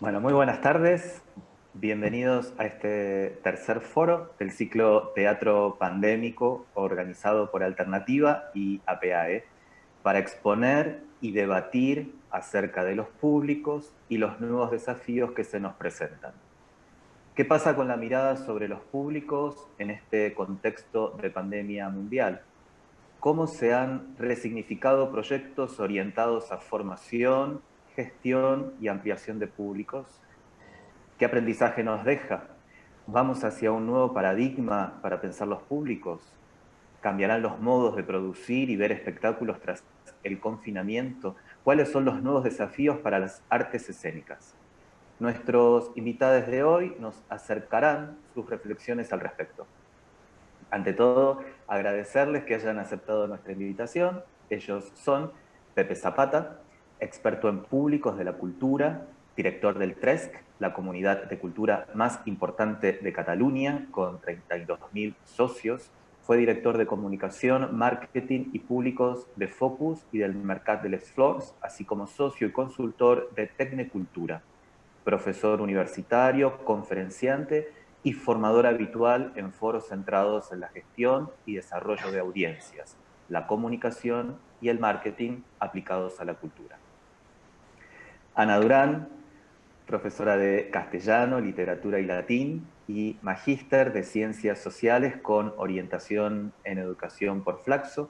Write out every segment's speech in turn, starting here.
Bueno, muy buenas tardes. Bienvenidos a este tercer foro del ciclo Teatro Pandémico organizado por Alternativa y APAE para exponer y debatir acerca de los públicos y los nuevos desafíos que se nos presentan. ¿Qué pasa con la mirada sobre los públicos en este contexto de pandemia mundial? ¿Cómo se han resignificado proyectos orientados a formación, gestión y ampliación de públicos? ¿Qué aprendizaje nos deja? ¿Vamos hacia un nuevo paradigma para pensar los públicos? ¿Cambiarán los modos de producir y ver espectáculos tras el confinamiento? ¿Cuáles son los nuevos desafíos para las artes escénicas? Nuestros invitados de hoy nos acercarán sus reflexiones al respecto. Ante todo, agradecerles que hayan aceptado nuestra invitación. Ellos son Pepe Zapata, experto en públicos de la cultura, director del TRESC, la comunidad de cultura más importante de Cataluña, con 32.000 socios. Fue director de comunicación, marketing y públicos de Focus y del Mercat de les Flors, así como socio y consultor de Tecnecultura, profesor universitario, conferenciante y formador habitual en foros centrados en la gestión y desarrollo de audiencias, la comunicación y el marketing aplicados a la cultura. Ana Durán, profesora de castellano, literatura y latín y magíster de ciencias sociales con orientación en educación por Flaxo.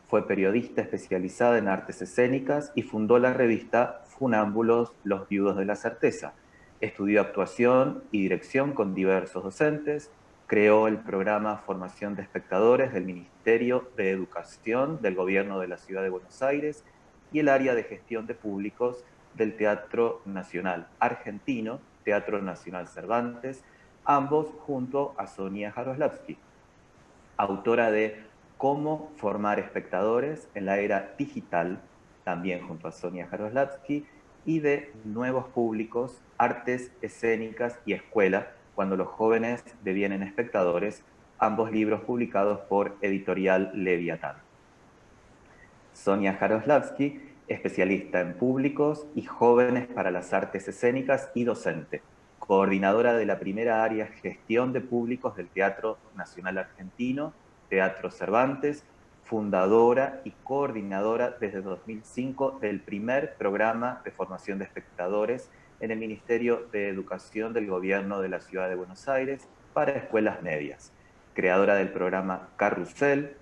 Fue periodista especializada en artes escénicas y fundó la revista Funámbulos, los viudos de la certeza. Estudió actuación y dirección con diversos docentes. Creó el programa Formación de Espectadores del Ministerio de Educación del Gobierno de la Ciudad de Buenos Aires y el área de gestión de públicos del Teatro Nacional Argentino, Teatro Nacional Cervantes, ambos junto a Sonia Jaroslavsky, autora de Cómo formar espectadores en la era digital, también junto a Sonia Jaroslavsky, y de Nuevos públicos, artes escénicas y escuela, cuando los jóvenes devienen espectadores, ambos libros publicados por Editorial Leviatán. Sonia Jaroslavsky, especialista en públicos y jóvenes para las artes escénicas y docente, coordinadora de la primera área Gestión de Públicos del Teatro Nacional Argentino, Teatro Cervantes, fundadora y coordinadora desde 2005 del primer programa de formación de espectadores en el Ministerio de Educación del Gobierno de la Ciudad de Buenos Aires para escuelas medias, creadora del programa Carrusel,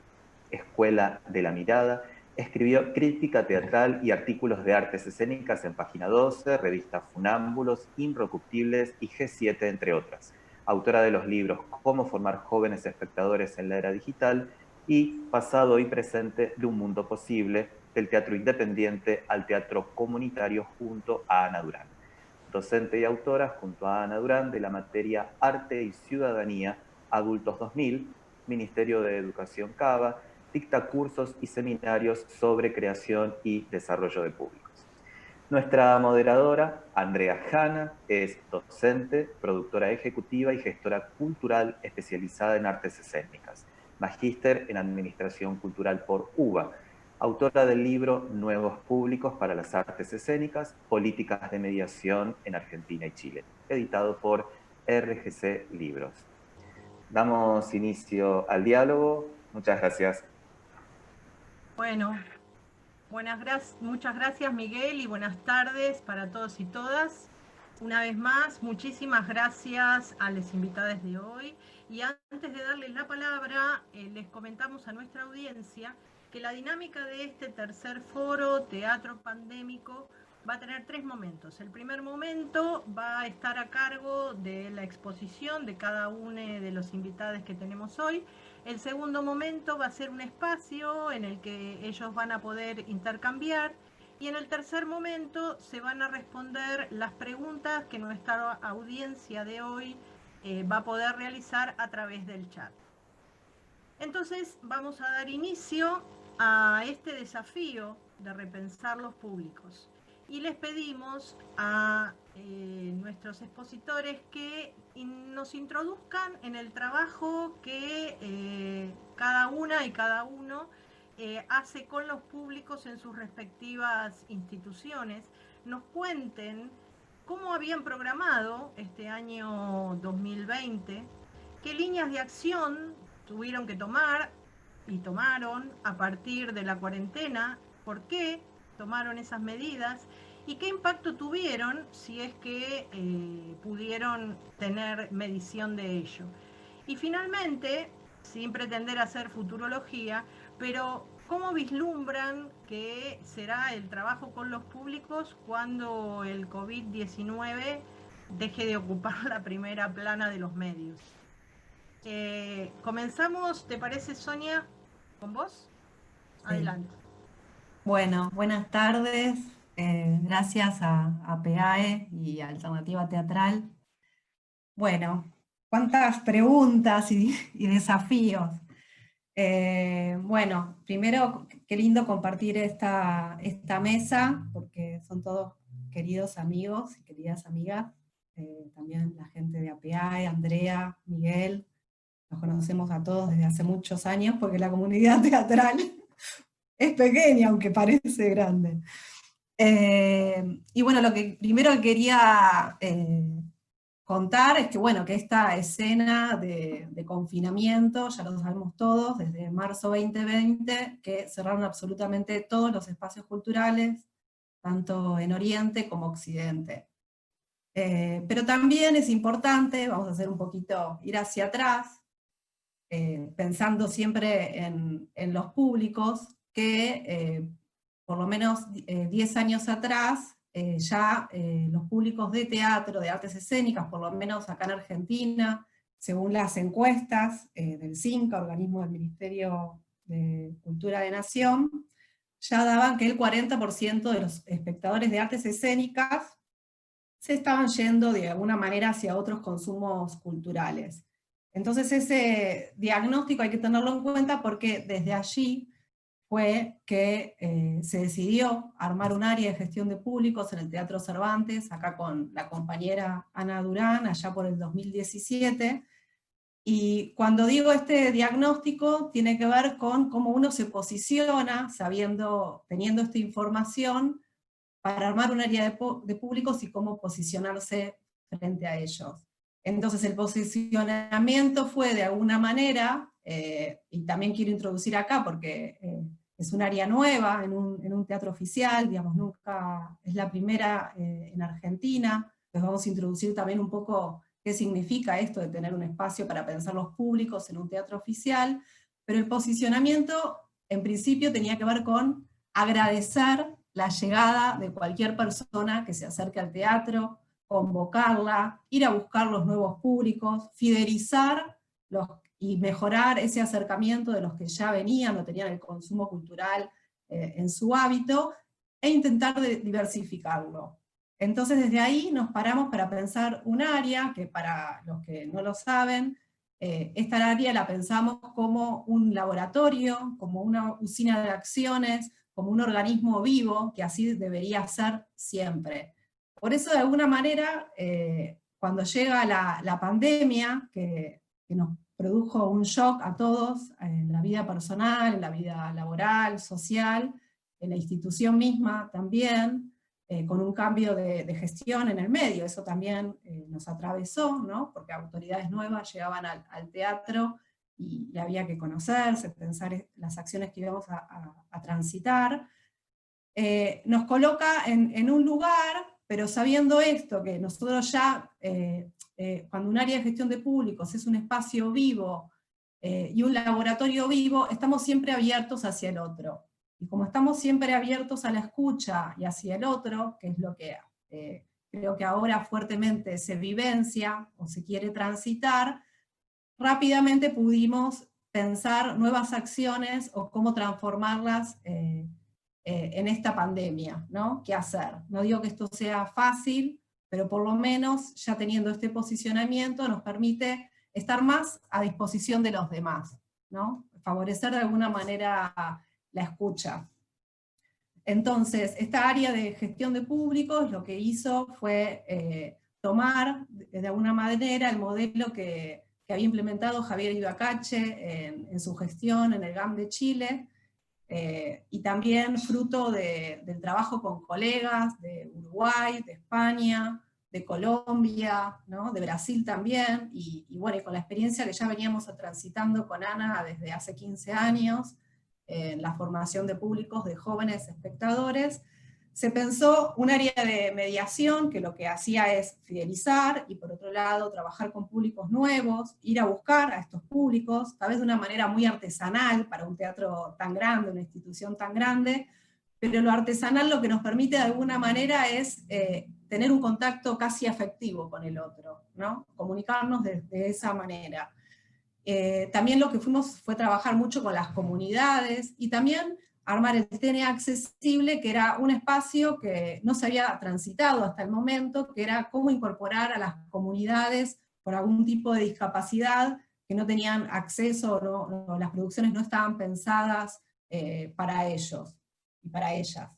Escuela de la Mirada. Escribió crítica teatral y artículos de artes escénicas en Página 12, revista Funámbulos, Inrocuptibles y G7, entre otras. Autora de los libros Cómo formar jóvenes espectadores en la era digital y Pasado y presente de un mundo posible, del teatro independiente al teatro comunitario, junto a Ana Durán. Docente y autora junto a Ana Durán de la materia Arte y Ciudadanía, Adultos 2000, Ministerio de Educación Cava, dicta cursos y seminarios sobre creación y desarrollo de públicos. Nuestra moderadora, Andrea Jana, es docente, productora ejecutiva y gestora cultural especializada en artes escénicas, magíster en Administración Cultural por UBA, autora del libro Nuevos Públicos para las Artes Escénicas, Políticas de Mediación en Argentina y Chile, editado por RGC Libros. Damos inicio al diálogo. Muchas gracias. Bueno, muchas gracias Miguel y buenas tardes para todos y todas. Una vez más, muchísimas gracias a los invitados de hoy. Y antes de darles la palabra, les comentamos a nuestra audiencia que la dinámica de este tercer foro Teatro Pandémico va a tener tres momentos. El primer momento va a estar a cargo de la exposición de cada uno de los invitados que tenemos hoy. El segundo momento va a ser un espacio en el que ellos van a poder intercambiar. Y en el tercer momento se van a responder las preguntas que nuestra audiencia de hoy va a poder realizar a través del chat. Entonces vamos a dar inicio a este desafío de repensar los públicos. Y les pedimos a nuestros expositores que nos introduzcan en el trabajo que cada una y cada uno hace con los públicos en sus respectivas instituciones, nos cuenten cómo habían programado este año 2020, qué líneas de acción tuvieron que tomar y tomaron a partir de la cuarentena, por qué tomaron esas medidas y qué impacto tuvieron si es que pudieron tener medición de ello. Y finalmente, sin pretender hacer futurología, pero ¿cómo vislumbran que será el trabajo con los públicos cuando el COVID-19 deje de ocupar la primera plana de los medios? Comenzamos, ¿te parece, Sonia, con vos? Sí. Adelante. Bueno, buenas tardes. Gracias a PEAE y a Alternativa Teatral. Bueno, cuántas preguntas y desafíos. Bueno, primero, qué lindo compartir esta mesa, porque son todos queridos amigos y queridas amigas. También la gente de APEAE, Andrea, Miguel, los conocemos a todos desde hace muchos años, porque la comunidad teatral es pequeña, aunque parece grande. Y bueno, lo que primero quería contar es que, bueno, que esta escena de confinamiento, ya lo sabemos todos, desde marzo 2020, que cerraron absolutamente todos los espacios culturales, tanto en Oriente como Occidente. Pero también es importante, vamos a hacer un poquito, ir hacia atrás, pensando siempre en los públicos, que por lo menos 10 años atrás, ya los públicos de teatro, de artes escénicas, por lo menos acá en Argentina, según las encuestas del CINCA, organismo del Ministerio de Cultura de Nación, ya daban que el 40% de los espectadores de artes escénicas se estaban yendo de alguna manera hacia otros consumos culturales. Entonces ese diagnóstico hay que tenerlo en cuenta porque desde allí fue que se decidió armar un área de gestión de públicos en el Teatro Cervantes, acá con la compañera Ana Durán, allá por el 2017, y cuando digo este diagnóstico tiene que ver con cómo uno se posiciona, teniendo esta información, para armar un área de públicos y cómo posicionarse frente a ellos. Entonces el posicionamiento fue de alguna manera, y también quiero introducir acá porque es un área nueva en un teatro oficial, digamos, nunca es la primera en Argentina, les vamos a introducir también un poco qué significa esto de tener un espacio para pensar los públicos en un teatro oficial, pero el posicionamiento en principio tenía que ver con agradecer la llegada de cualquier persona que se acerque al teatro, convocarla, ir a buscar los nuevos públicos, fidelizar y mejorar ese acercamiento de los que ya venían o tenían el consumo cultural en su hábito, e intentar diversificarlo. Entonces desde ahí nos paramos para pensar un área que, para los que no lo saben, esta área la pensamos como un laboratorio, como una usina de acciones, como un organismo vivo, que así debería ser siempre. Por eso, de alguna manera, cuando llega la pandemia, que nos produjo un shock a todos, en la vida personal, en la vida laboral, social, en la institución misma también, con un cambio de gestión en el medio, eso también nos atravesó, ¿no? Porque autoridades nuevas llegaban al teatro, y había que conocerse, pensar las acciones que íbamos a transitar. Nos coloca en un lugar, pero sabiendo esto, que nosotros ya, cuando un área de gestión de públicos es un espacio vivo y un laboratorio vivo, estamos siempre abiertos hacia el otro. Y como estamos siempre abiertos a la escucha y hacia el otro, que es lo que creo que ahora fuertemente se vivencia o se quiere transitar, rápidamente pudimos pensar nuevas acciones o cómo transformarlas en esta pandemia, ¿no? ¿Qué hacer? No digo que esto sea fácil, pero por lo menos ya teniendo este posicionamiento nos permite estar más a disposición de los demás, ¿no? Favorecer de alguna manera la escucha. Entonces, esta área de gestión de públicos lo que hizo fue tomar de alguna manera el modelo que había implementado Javier Ibacache en su gestión en el GAM de Chile, y también fruto del trabajo con colegas de Uruguay, de España, de Colombia, ¿no? De Brasil también, y bueno, y con la experiencia que ya veníamos transitando con Ana desde hace 15 años, en la formación de públicos, de jóvenes espectadores, se pensó un área de mediación que lo que hacía es fidelizar y por otro lado trabajar con públicos nuevos, ir a buscar a estos públicos, tal vez de una manera muy artesanal para un teatro tan grande, una institución tan grande, pero lo artesanal lo que nos permite de alguna manera es tener un contacto casi afectivo con el otro, ¿no? Comunicarnos de esa manera. También lo que fuimos fue trabajar mucho con las comunidades y también armar el TNA accesible, que era un espacio que no se había transitado hasta el momento, que era cómo incorporar a las comunidades por algún tipo de discapacidad que no tenían acceso, no, las producciones no estaban pensadas para ellos y para ellas.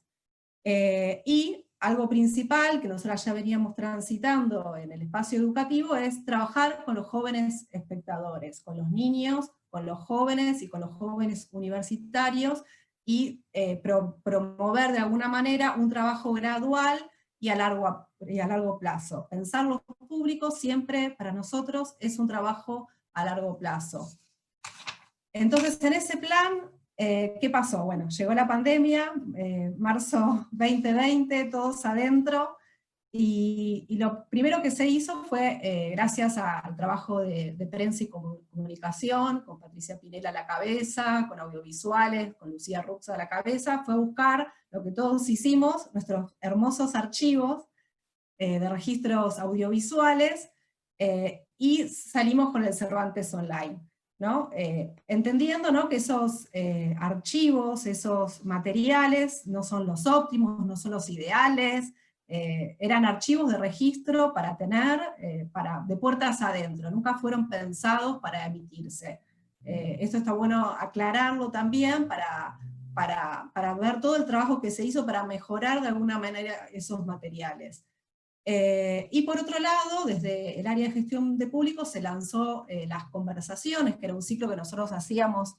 Y algo principal que nosotros ya veníamos transitando en el espacio educativo es trabajar con los jóvenes espectadores, con los niños, con los jóvenes y con los jóvenes universitarios, y promover de alguna manera un trabajo gradual y a largo plazo. Pensar los públicos siempre para nosotros es un trabajo a largo plazo. Entonces en ese plan, ¿qué pasó? Bueno, llegó la pandemia, marzo 2020, todos adentro, y lo primero que se hizo fue, gracias al trabajo de prensa y comunicación, con Patricia Pinela a la cabeza, con audiovisuales, con Lucía Ruxa a la cabeza, fue buscar lo que todos hicimos, nuestros hermosos archivos de registros audiovisuales, y salimos con el Cervantes Online, ¿no? Entendiendo, ¿no?, que esos archivos, esos materiales, no son los óptimos, no son los ideales, eran archivos de registro para tener de puertas adentro, nunca fueron pensados para emitirse. Esto está bueno aclararlo también para ver todo el trabajo que se hizo para mejorar de alguna manera esos materiales. Y por otro lado, desde el área de gestión de público se lanzó las conversaciones, que era un ciclo que nosotros hacíamos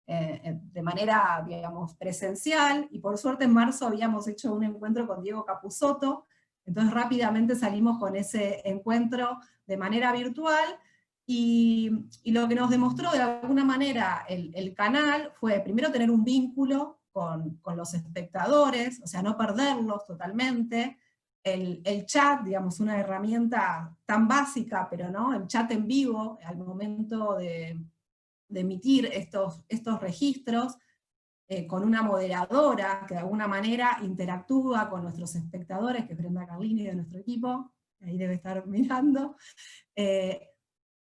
de manera, digamos, presencial, y por suerte en marzo habíamos hecho un encuentro con Diego Capusotto, entonces rápidamente salimos con ese encuentro de manera virtual, y lo que nos demostró de alguna manera el canal fue primero tener un vínculo con los espectadores, o sea, no perderlos totalmente. El chat, digamos, una herramienta tan básica, pero no, el chat en vivo, al momento de emitir estos registros, con una moderadora que de alguna manera interactúa con nuestros espectadores, que es Brenda Carlini de nuestro equipo, ahí debe estar mirando,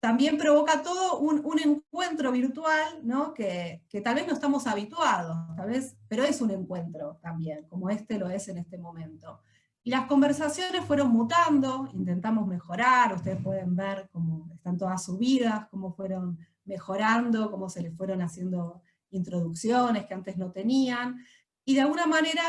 también provoca todo un encuentro virtual, ¿no?, que tal vez no estamos habituados, tal vez, pero es un encuentro también, como este lo es en este momento. Y las conversaciones fueron mutando, intentamos mejorar, ustedes pueden ver cómo están todas subidas, cómo fueron mejorando, cómo se les fueron haciendo introducciones que antes no tenían, y de alguna manera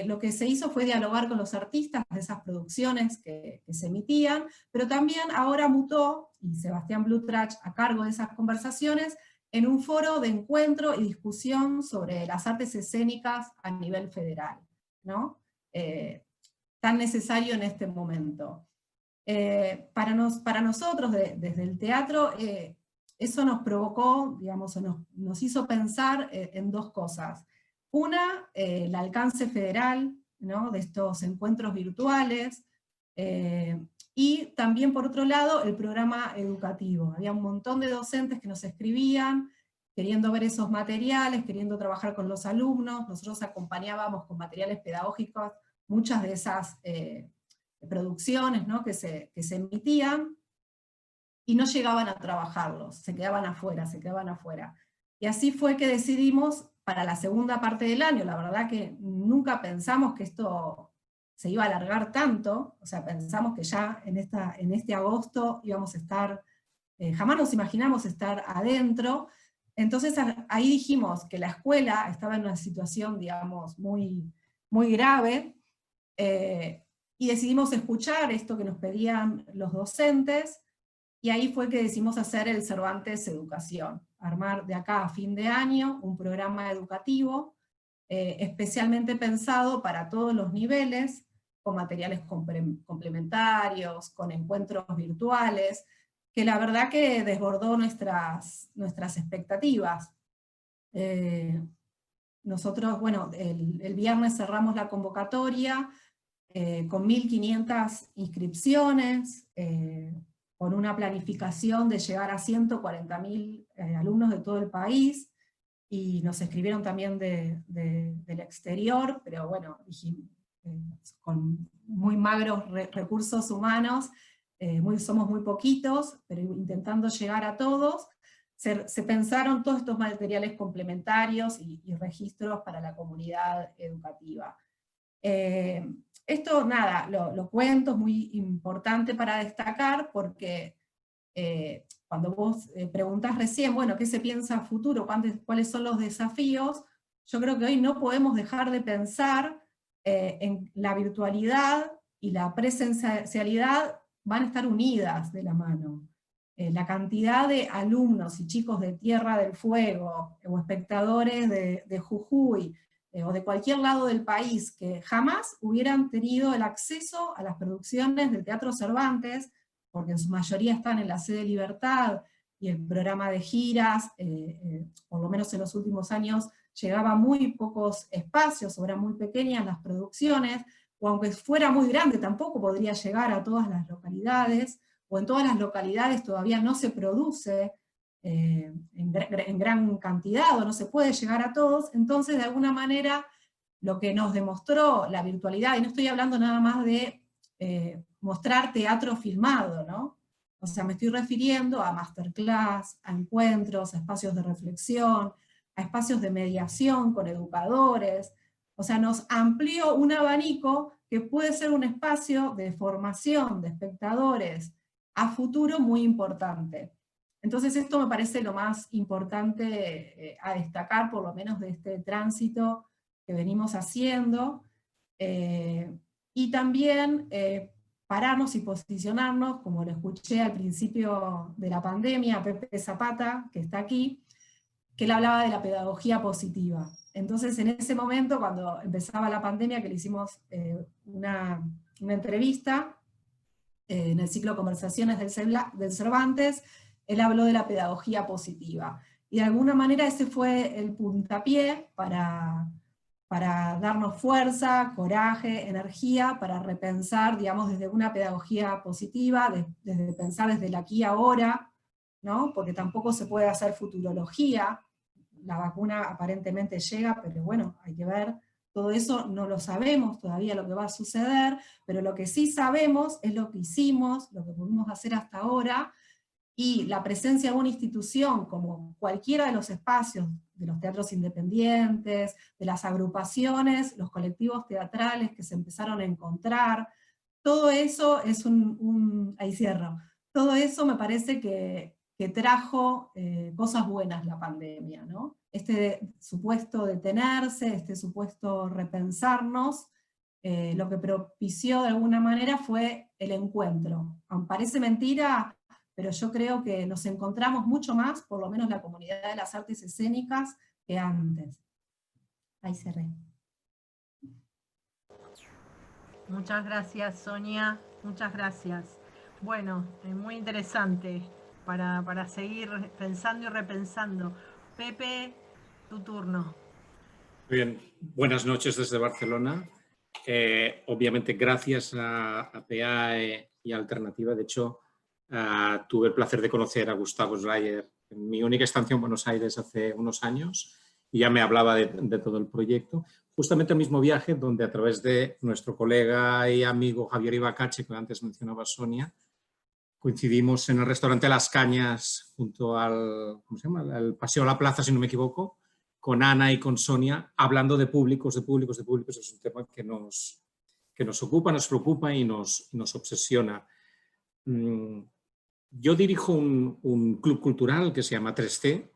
lo que se hizo fue dialogar con los artistas de esas producciones que se emitían, pero también ahora mutó, y Sebastián Blutrach a cargo de esas conversaciones, en un foro de encuentro y discusión sobre las artes escénicas a nivel federal, ¿no? Tan necesario en este momento. Para nosotros, desde el teatro, eso nos provocó, digamos, nos hizo pensar en dos cosas. Una, el alcance federal, ¿no?, de estos encuentros virtuales, y también, por otro lado, el programa educativo. Había un montón de docentes que nos escribían, queriendo ver esos materiales, queriendo trabajar con los alumnos, nosotros acompañábamos con materiales pedagógicos muchas de esas producciones, ¿no?, que se emitían, y no llegaban a trabajarlos, se quedaban afuera. Y así fue que decidimos, para la segunda parte del año, la verdad que nunca pensamos que esto se iba a alargar tanto, o sea, pensamos que ya en este agosto íbamos a estar, jamás nos imaginamos estar adentro. Entonces ahí dijimos que la escuela estaba en una situación, digamos, muy, muy grave, y decidimos escuchar esto que nos pedían los docentes, y ahí fue que decidimos hacer el Cervantes Educación, armar de acá a fin de año un programa educativo especialmente pensado para todos los niveles, con materiales complementarios, con encuentros virtuales, que la verdad que desbordó nuestras expectativas. Nosotros, bueno, el viernes cerramos la convocatoria con 1.500 inscripciones, con una planificación de llegar a 140.000 alumnos de todo el país, y nos escribieron también del exterior, pero bueno, con muy magros recursos humanos, somos muy poquitos, pero intentando llegar a todos. Se pensaron todos estos materiales complementarios y registros para la comunidad educativa. Esto, nada, lo cuento, es muy importante para destacar, porque cuando vos preguntás recién, bueno, ¿qué se piensa a futuro? ¿Cuáles son los desafíos? Yo creo que hoy no podemos dejar de pensar en la virtualidad y la presencialidad van a estar unidas de la mano. La cantidad de alumnos y chicos de Tierra del Fuego, o espectadores de Jujuy, o de cualquier lado del país, que jamás hubieran tenido el acceso a las producciones del Teatro Cervantes, porque en su mayoría están en la sede Libertad, y el programa de giras, por lo menos en los últimos años, llegaba a muy pocos espacios, o eran muy pequeñas las producciones, o aunque fuera muy grande, tampoco podría llegar a todas las localidades, o en todas las localidades todavía no se produce en gran cantidad, o no se puede llegar a todos. Entonces, de alguna manera, lo que nos demostró la virtualidad, y no estoy hablando nada más de mostrar teatro filmado, ¿no? O sea, me estoy refiriendo a masterclass, a encuentros, a espacios de reflexión, a espacios de mediación con educadores. O sea, nos amplió un abanico que puede ser un espacio de formación de espectadores a futuro muy importante. Entonces esto me parece lo más importante a destacar, por lo menos de este tránsito que venimos haciendo, y también pararnos y posicionarnos, como lo escuché al principio de la pandemia, a Pepe Zapata, que está aquí, que él hablaba de la pedagogía positiva. Entonces, en ese momento, cuando empezaba la pandemia, que le hicimos una entrevista en el ciclo Conversaciones del Cervantes, él habló de la pedagogía positiva. Y de alguna manera ese fue el puntapié para darnos fuerza, coraje, energía, para repensar, digamos, desde una pedagogía positiva, desde pensar desde el aquí y ahora, ¿no? Porque tampoco se puede hacer futurología. La vacuna aparentemente llega, pero bueno, hay que ver, todo eso no lo sabemos todavía lo que va a suceder, pero lo que sí sabemos es lo que hicimos, lo que pudimos hacer hasta ahora, y la presencia de una institución como cualquiera de los espacios, de los teatros independientes, de las agrupaciones, los colectivos teatrales que se empezaron a encontrar, todo eso es ahí cierro, todo eso me parece que trajo cosas buenas la pandemia, ¿no? Este supuesto detenerse, este supuesto repensarnos, lo que propició de alguna manera fue el encuentro. Aunque parece mentira, pero yo creo que nos encontramos mucho más, por lo menos la comunidad de las artes escénicas, que antes. Ahí cerré. Muchas gracias, Sonia, muchas gracias. Bueno, muy interesante para seguir pensando y repensando. Pepe, tu turno. Muy bien, buenas noches desde Barcelona. Obviamente gracias a PEAE y a Alternativa. De hecho, tuve el placer de conocer a Gustavo Schreier en mi única estancia en Buenos Aires hace unos años, y ya me hablaba de todo el proyecto. Justamente el mismo viaje donde, a través de nuestro colega y amigo Javier Ibacache, que antes mencionaba Sonia, coincidimos en el restaurante Las Cañas junto al, ¿cómo se llama?, al Paseo a la Plaza, si no me equivoco, con Ana y con Sonia, hablando de públicos. Es un tema que nos ocupa, nos preocupa y nos obsesiona. Yo dirijo un club cultural que se llama 3C,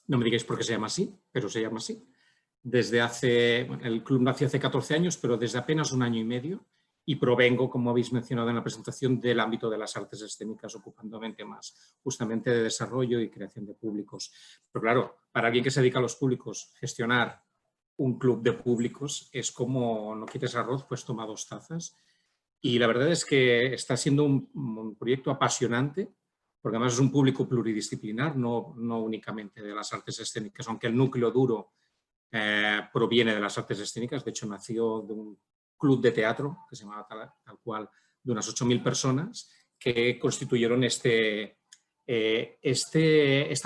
no me digáis por qué se llama así, pero se llama así. El club nació hace 14 años, pero desde apenas un año y medio, y provengo, como habéis mencionado en la presentación, del ámbito de las artes escénicas, ocupándome temas justamente de desarrollo y creación de públicos. Pero claro, para alguien que se dedica a los públicos, gestionar un club de públicos es como no quieres arroz, pues toma 2 tazas. Y la verdad es que está siendo un proyecto apasionante, porque además es un público pluridisciplinar, no únicamente de las artes escénicas, aunque el núcleo duro proviene de las artes escénicas. De hecho, nació de un club de teatro que se llamaba tal cual, de unas 8.000 personas que constituyeron esta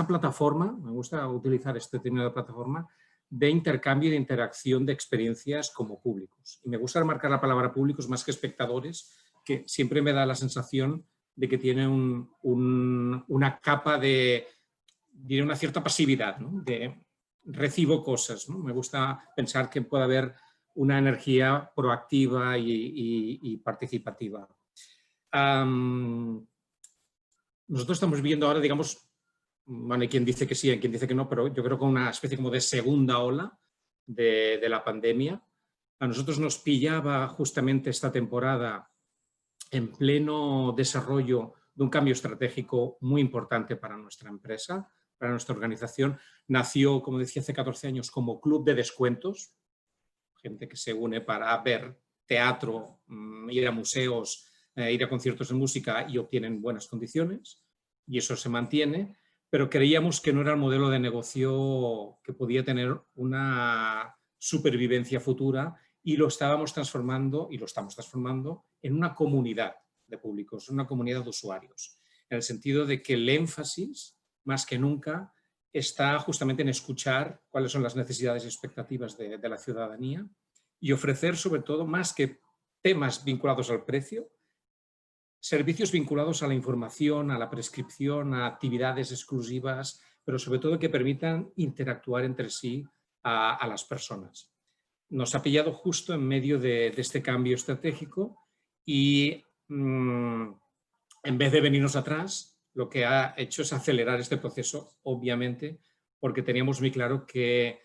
plataforma, me gusta utilizar este término de plataforma, de intercambio y de interacción de experiencias como públicos. Y me gusta remarcar la palabra públicos más que espectadores, que siempre me da la sensación de que tiene una capa de una cierta pasividad, ¿no? De recibo cosas, ¿no? Me gusta pensar que puede haber una energía proactiva y participativa. Nosotros estamos viendo ahora, digamos, bueno, hay quien dice que sí, hay quien dice que no, pero yo creo que una especie como de segunda ola de la pandemia. A nosotros nos pillaba justamente esta temporada en pleno desarrollo de un cambio estratégico muy importante para nuestra empresa, para nuestra organización. Nació, como decía, hace 14 años como club de descuentos, gente que se une para ver teatro, ir a museos, ir a conciertos de música y obtienen buenas condiciones, y eso se mantiene, pero creíamos que no era el modelo de negocio que podía tener una supervivencia futura, y lo estábamos transformando, y lo estamos transformando, en una comunidad de públicos, una comunidad de usuarios, en el sentido de que el énfasis, más que nunca, está justamente en escuchar cuáles son las necesidades y expectativas de la ciudadanía y ofrecer, sobre todo, más que temas vinculados al precio, servicios vinculados a la información, a la prescripción, a actividades exclusivas, pero sobre todo que permitan interactuar entre sí a las personas. Nos ha pillado justo en medio de este cambio estratégico y en vez de venirnos atrás, lo que ha hecho es acelerar este proceso, obviamente, porque teníamos muy claro que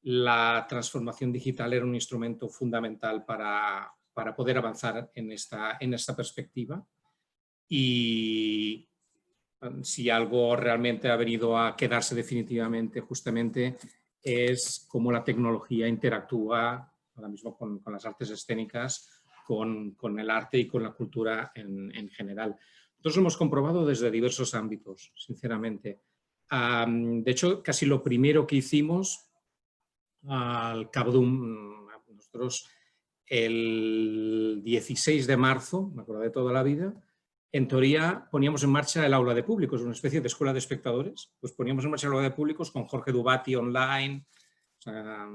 la transformación digital era un instrumento fundamental para poder avanzar en esta perspectiva. Y si algo realmente ha venido a quedarse definitivamente, justamente, es cómo la tecnología interactúa ahora mismo con las artes escénicas, con el arte y con la cultura en general. Nosotros lo hemos comprobado desde diversos ámbitos, sinceramente. De hecho, casi lo primero que hicimos al cabo de nosotros el 16 de marzo, me acuerdo de toda la vida, en teoría poníamos en marcha el aula de públicos, una especie de escuela de espectadores. Pues poníamos en marcha el aula de públicos con Jorge Dubati online, o sea,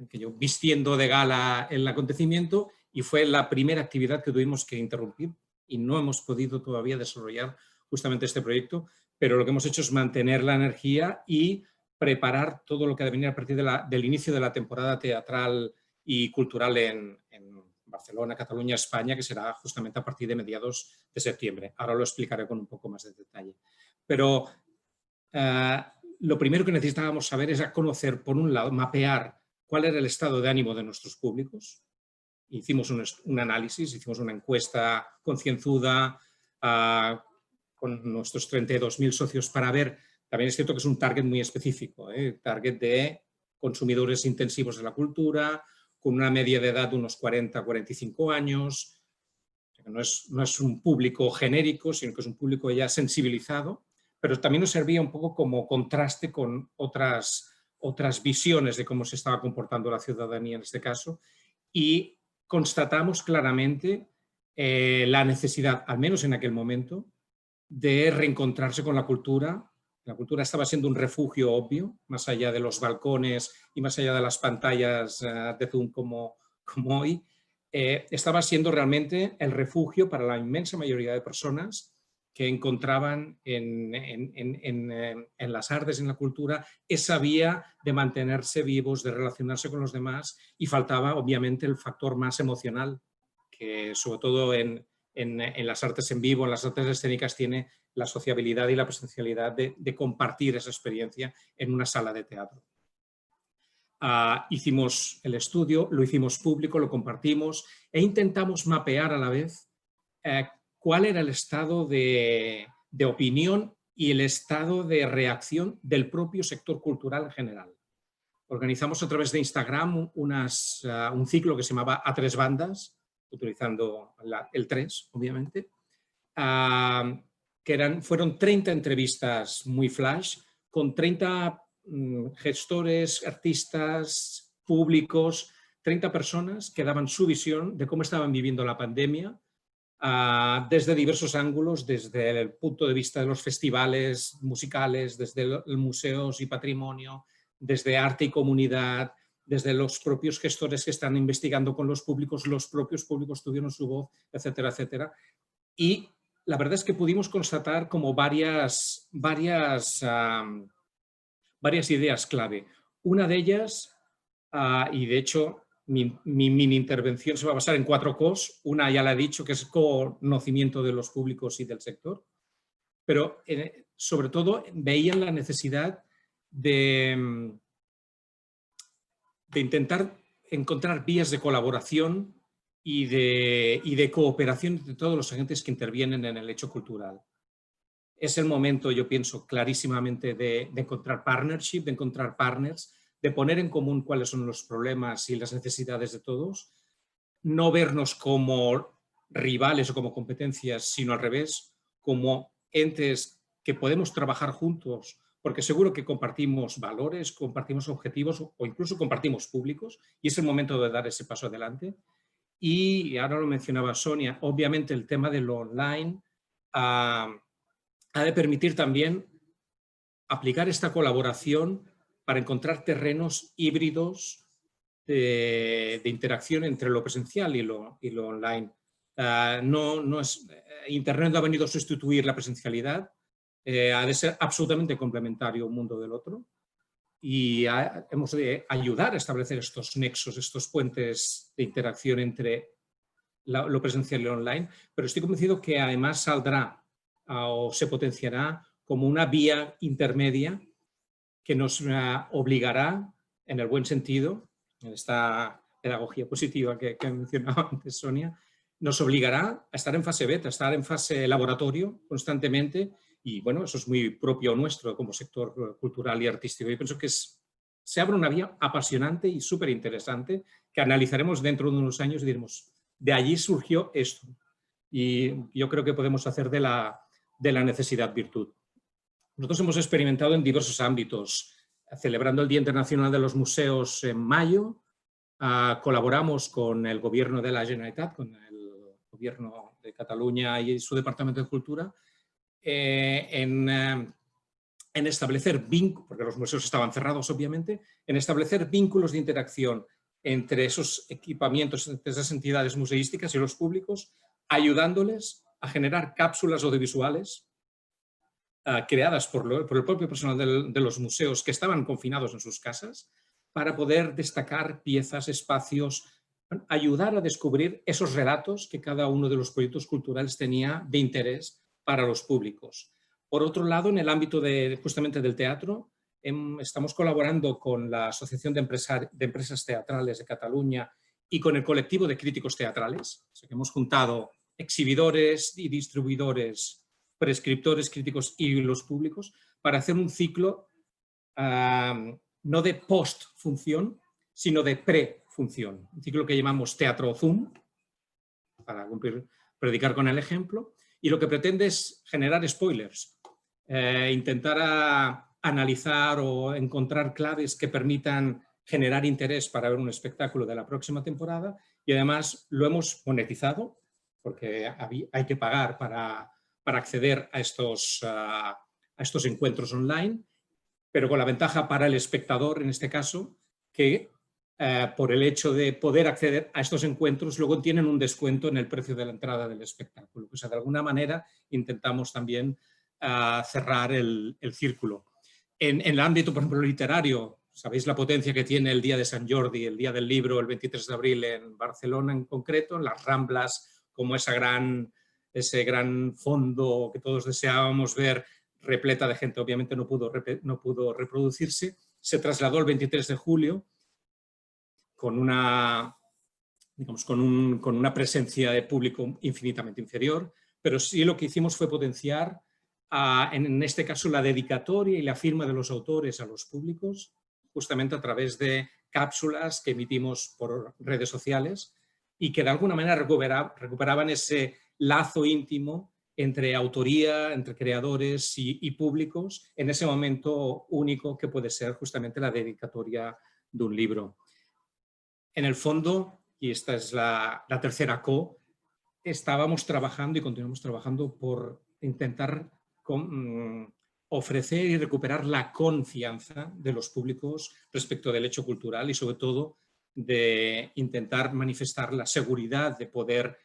que yo vistiendo de gala el acontecimiento, y fue la primera actividad que tuvimos que interrumpir y no hemos podido todavía desarrollar justamente este proyecto, pero lo que hemos hecho es mantener la energía y preparar todo lo que ha de venir a partir del inicio de la temporada teatral y cultural en Barcelona, Cataluña, España, que será justamente a partir de mediados de septiembre. Ahora lo explicaré con un poco más de detalle. Pero lo primero que necesitábamos saber es conocer, por un lado, mapear cuál era el estado de ánimo de nuestros públicos. Hicimos un análisis, hicimos una encuesta concienzuda con nuestros 32.000 socios para ver, también es cierto que es un target muy específico, target de consumidores intensivos de la cultura, con una media de edad de unos 40-45 años. No es un público genérico, sino que es un público ya sensibilizado, pero también nos servía un poco como contraste con otras visiones de cómo se estaba comportando la ciudadanía en este caso, y constatamos claramente la necesidad, al menos en aquel momento, de reencontrarse con la cultura. La cultura estaba siendo un refugio obvio, más allá de los balcones y más allá de las pantallas de Zoom como hoy. Estaba siendo realmente el refugio para la inmensa mayoría de personas que encontraban en las artes, en la cultura, esa vía de mantenerse vivos, de relacionarse con los demás, y faltaba obviamente el factor más emocional, que sobre todo en las artes en vivo, en las artes escénicas, tiene la sociabilidad y la presencialidad de compartir esa experiencia en una sala de teatro. Hicimos el estudio, lo hicimos público, lo compartimos e intentamos mapear a la vez cuál era el estado de opinión y el estado de reacción del propio sector cultural en general. organizamos a través de Instagram un ciclo que se llamaba A Tres Bandas, utilizando el 3, obviamente, que fueron 30 entrevistas muy flash con 30 gestores, artistas, públicos, 30 personas que daban su visión de cómo estaban viviendo la pandemia desde diversos ángulos, desde el punto de vista de los festivales musicales, desde los museos y patrimonio, desde arte y comunidad, desde los propios gestores que están investigando con los propios públicos tuvieron su voz, etcétera, etcétera. Y la verdad es que pudimos constatar como varias ideas clave. Una de ellas, y de hecho mi mini intervención se va a basar en 4 cos. Una ya la he dicho, que es conocimiento de los públicos y del sector, pero sobre todo veían la necesidad de intentar encontrar vías de colaboración y de cooperación entre todos los agentes que intervienen en el hecho cultural. Es el momento, yo pienso, clarísimamente de encontrar partnership, de encontrar partners, de poner en común cuáles son los problemas y las necesidades de todos, no vernos como rivales o como competencias, sino al revés, como entes que podemos trabajar juntos, porque seguro que compartimos valores, compartimos objetivos o incluso compartimos públicos, y es el momento de dar ese paso adelante. Y ahora lo mencionaba Sonia, obviamente el tema de lo online ha de permitir también aplicar esta colaboración para encontrar terrenos híbridos de interacción entre lo presencial y lo online. Internet no ha venido a sustituir la presencialidad, ha de ser absolutamente complementario un mundo del otro, y hemos de ayudar a establecer estos nexos, estos puentes de interacción entre lo presencial y lo online, pero estoy convencido que además saldrá o se potenciará como una vía intermedia que nos obligará, en el buen sentido, en esta pedagogía positiva que mencionaba antes Sonia, nos obligará a estar en fase beta, a estar en fase laboratorio constantemente, y bueno, eso es muy propio nuestro como sector cultural y artístico. Yo pienso que se abre una vía apasionante y súper interesante que analizaremos dentro de unos años y diremos, de allí surgió esto. Y yo creo que podemos hacer de la necesidad virtud. Nosotros hemos experimentado en diversos ámbitos, celebrando el Día Internacional de los Museos en mayo, colaboramos con el Gobierno de la Generalitat, con el Gobierno de Cataluña y su Departamento de Cultura, en establecer vínculos, porque los museos estaban cerrados obviamente, en establecer vínculos de interacción entre esos equipamientos, entre esas entidades museísticas y los públicos, ayudándoles a generar cápsulas audiovisuales creadas por el propio personal de los museos que estaban confinados en sus casas, para poder destacar piezas, espacios, ayudar a descubrir esos relatos que cada uno de los proyectos culturales tenía de interés para los públicos. Por otro lado, en el ámbito justamente del teatro, estamos colaborando con la Asociación de Empresas Teatrales de Cataluña y con el colectivo de críticos teatrales. O sea, que hemos juntado exhibidores y distribuidores, prescriptores, críticos y los públicos para hacer un ciclo no de post-función, sino de pre-función. Un ciclo que llamamos Teatro Zoom, para predicar con el ejemplo, y lo que pretende es generar spoilers, intentar analizar o encontrar claves que permitan generar interés para ver un espectáculo de la próxima temporada, y además lo hemos monetizado, porque hay que pagar para acceder a estos encuentros online, pero con la ventaja para el espectador, en este caso, que por el hecho de poder acceder a estos encuentros, luego tienen un descuento en el precio de la entrada del espectáculo. O sea, de alguna manera intentamos también cerrar el círculo. En el ámbito, por ejemplo, literario, sabéis la potencia que tiene el Día de Sant Jordi, el Día del Libro, el 23 de abril en Barcelona en concreto, en las Ramblas, como ese gran fondo que todos deseábamos ver, repleta de gente, obviamente no pudo reproducirse, se trasladó el 23 de julio con una presencia de público infinitamente inferior, pero sí lo que hicimos fue potenciar, en este caso, la dedicatoria y la firma de los autores a los públicos, justamente a través de cápsulas que emitimos por redes sociales y que de alguna manera recuperaban ese lazo íntimo entre autoría, entre creadores y públicos en ese momento único que puede ser justamente la dedicatoria de un libro. En el fondo, y esta es la tercera CO, estábamos trabajando y continuamos trabajando por intentar ofrecer y recuperar la confianza de los públicos respecto del hecho cultural y sobre todo de intentar manifestar la seguridad de poder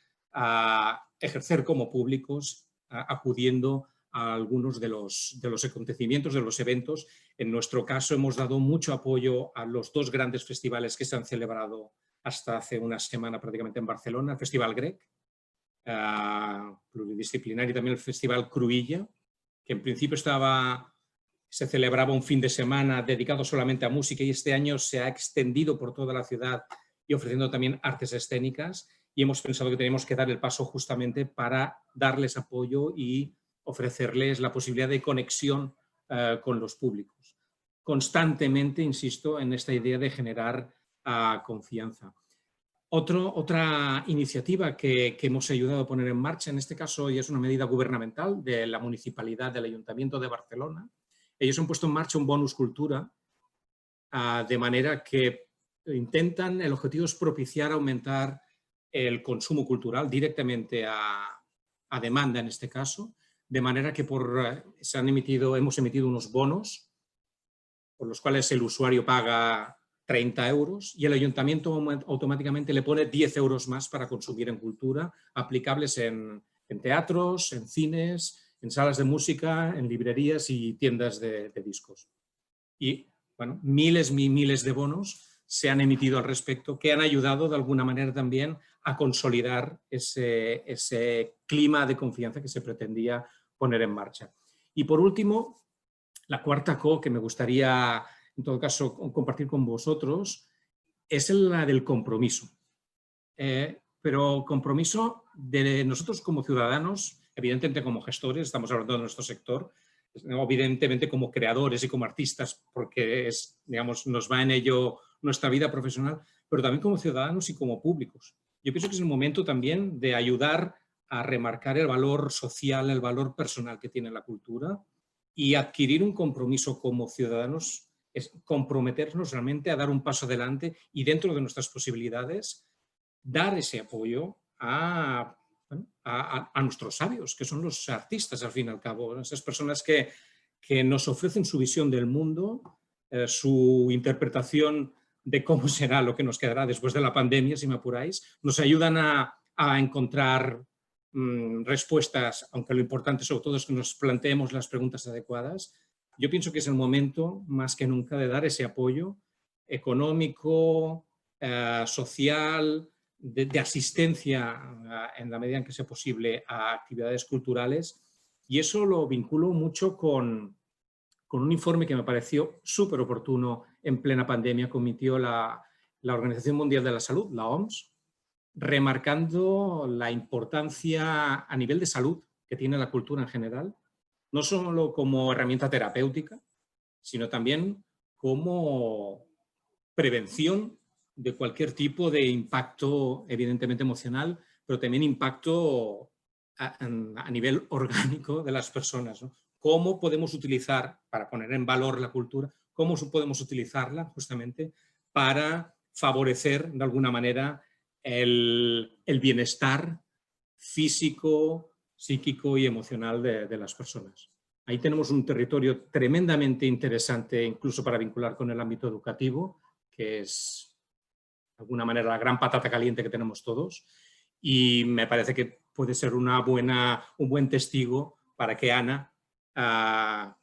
ejercer como públicos acudiendo a algunos de los acontecimientos, de los eventos. En nuestro caso hemos dado mucho apoyo a los dos grandes festivales que se han celebrado hasta hace una semana prácticamente en Barcelona, el Festival Grec, pluridisciplinar, y también el Festival Cruïlla, que en principio se celebraba un fin de semana dedicado solamente a música y este año se ha extendido por toda la ciudad y ofreciendo también artes escénicas, y hemos pensado que tenemos que dar el paso justamente para darles apoyo y ofrecerles la posibilidad de conexión con los públicos. Constantemente, insisto, en esta idea de generar confianza. Otra iniciativa que hemos ayudado a poner en marcha, en este caso y es una medida gubernamental de la Municipalidad del Ayuntamiento de Barcelona. Ellos han puesto en marcha un bonus cultura de manera que el objetivo es propiciar aumentar el consumo cultural directamente a demanda en este caso, de manera que hemos emitido unos bonos por los cuales el usuario paga 30 euros y el ayuntamiento automáticamente le pone 10 euros más para consumir en cultura, aplicables en teatros, en cines, en salas de música, en librerías y tiendas de discos. Y bueno, miles y miles de bonos se han emitido al respecto que han ayudado de alguna manera también a consolidar ese clima de confianza que se pretendía poner en marcha. Y por último, la cuarta CO que me gustaría en todo caso compartir con vosotros es la del compromiso. Pero compromiso de nosotros como ciudadanos, evidentemente como gestores, estamos hablando de nuestro sector, evidentemente como creadores y como artistas, porque nos va en ello nuestra vida profesional, pero también como ciudadanos y como públicos. Yo pienso que es el momento también de ayudar a remarcar el valor social, el valor personal que tiene la cultura y adquirir un compromiso como ciudadanos, es comprometernos realmente a dar un paso adelante y dentro de nuestras posibilidades dar ese apoyo a nuestros sabios, que son los artistas al fin y al cabo, esas personas que nos ofrecen su visión del mundo, su interpretación de cómo será lo que nos quedará después de la pandemia, si me apuráis, nos ayudan a encontrar respuestas, aunque lo importante sobre todo es que nos planteemos las preguntas adecuadas. Yo pienso que es el momento, más que nunca, de dar ese apoyo económico, social, de asistencia en la medida en que sea posible a actividades culturales, y eso lo vinculo mucho con un informe que me pareció súper oportuno en plena pandemia que emitió la Organización Mundial de la Salud, la OMS, remarcando la importancia a nivel de salud que tiene la cultura en general, no solo como herramienta terapéutica, sino también como prevención de cualquier tipo de impacto evidentemente emocional, pero también impacto a nivel orgánico de las personas, ¿no? ¿Cómo podemos utilizar, para poner en valor la cultura, cómo podemos utilizarla justamente para favorecer de alguna manera el bienestar físico, psíquico y emocional de las personas? Ahí tenemos un territorio tremendamente interesante, incluso para vincular con el ámbito educativo, que es de alguna manera la gran patata caliente que tenemos todos, y me parece que puede ser un buen testigo para que Ana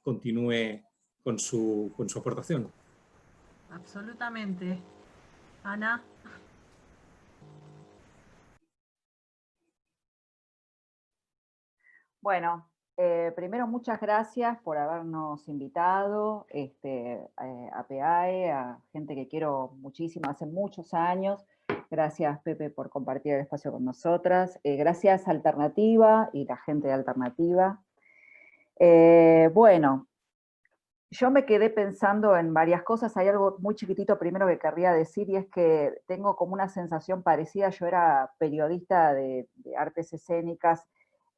continúe con su aportación. Absolutamente. Ana. Bueno, primero muchas gracias por habernos invitado a PEAE, a gente que quiero muchísimo hace muchos años. Gracias, Pepe, por compartir el espacio con nosotras. Gracias a Alternativa y la gente de Alternativa. Bueno, yo me quedé pensando en varias cosas. Hay algo muy chiquitito primero que querría decir, y es que tengo como una sensación parecida. Yo era periodista de artes escénicas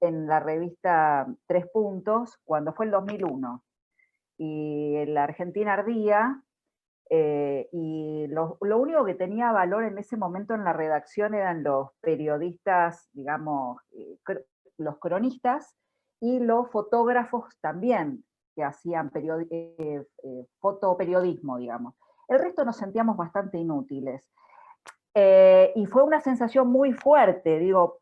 en la revista Tres Puntos cuando fue el 2001. Y en la Argentina ardía, y lo único que tenía valor en ese momento en la redacción eran los periodistas, digamos, los cronistas, y los fotógrafos también, que hacían fotoperiodismo, digamos. El resto nos sentíamos bastante inútiles. Y fue una sensación muy fuerte, digo,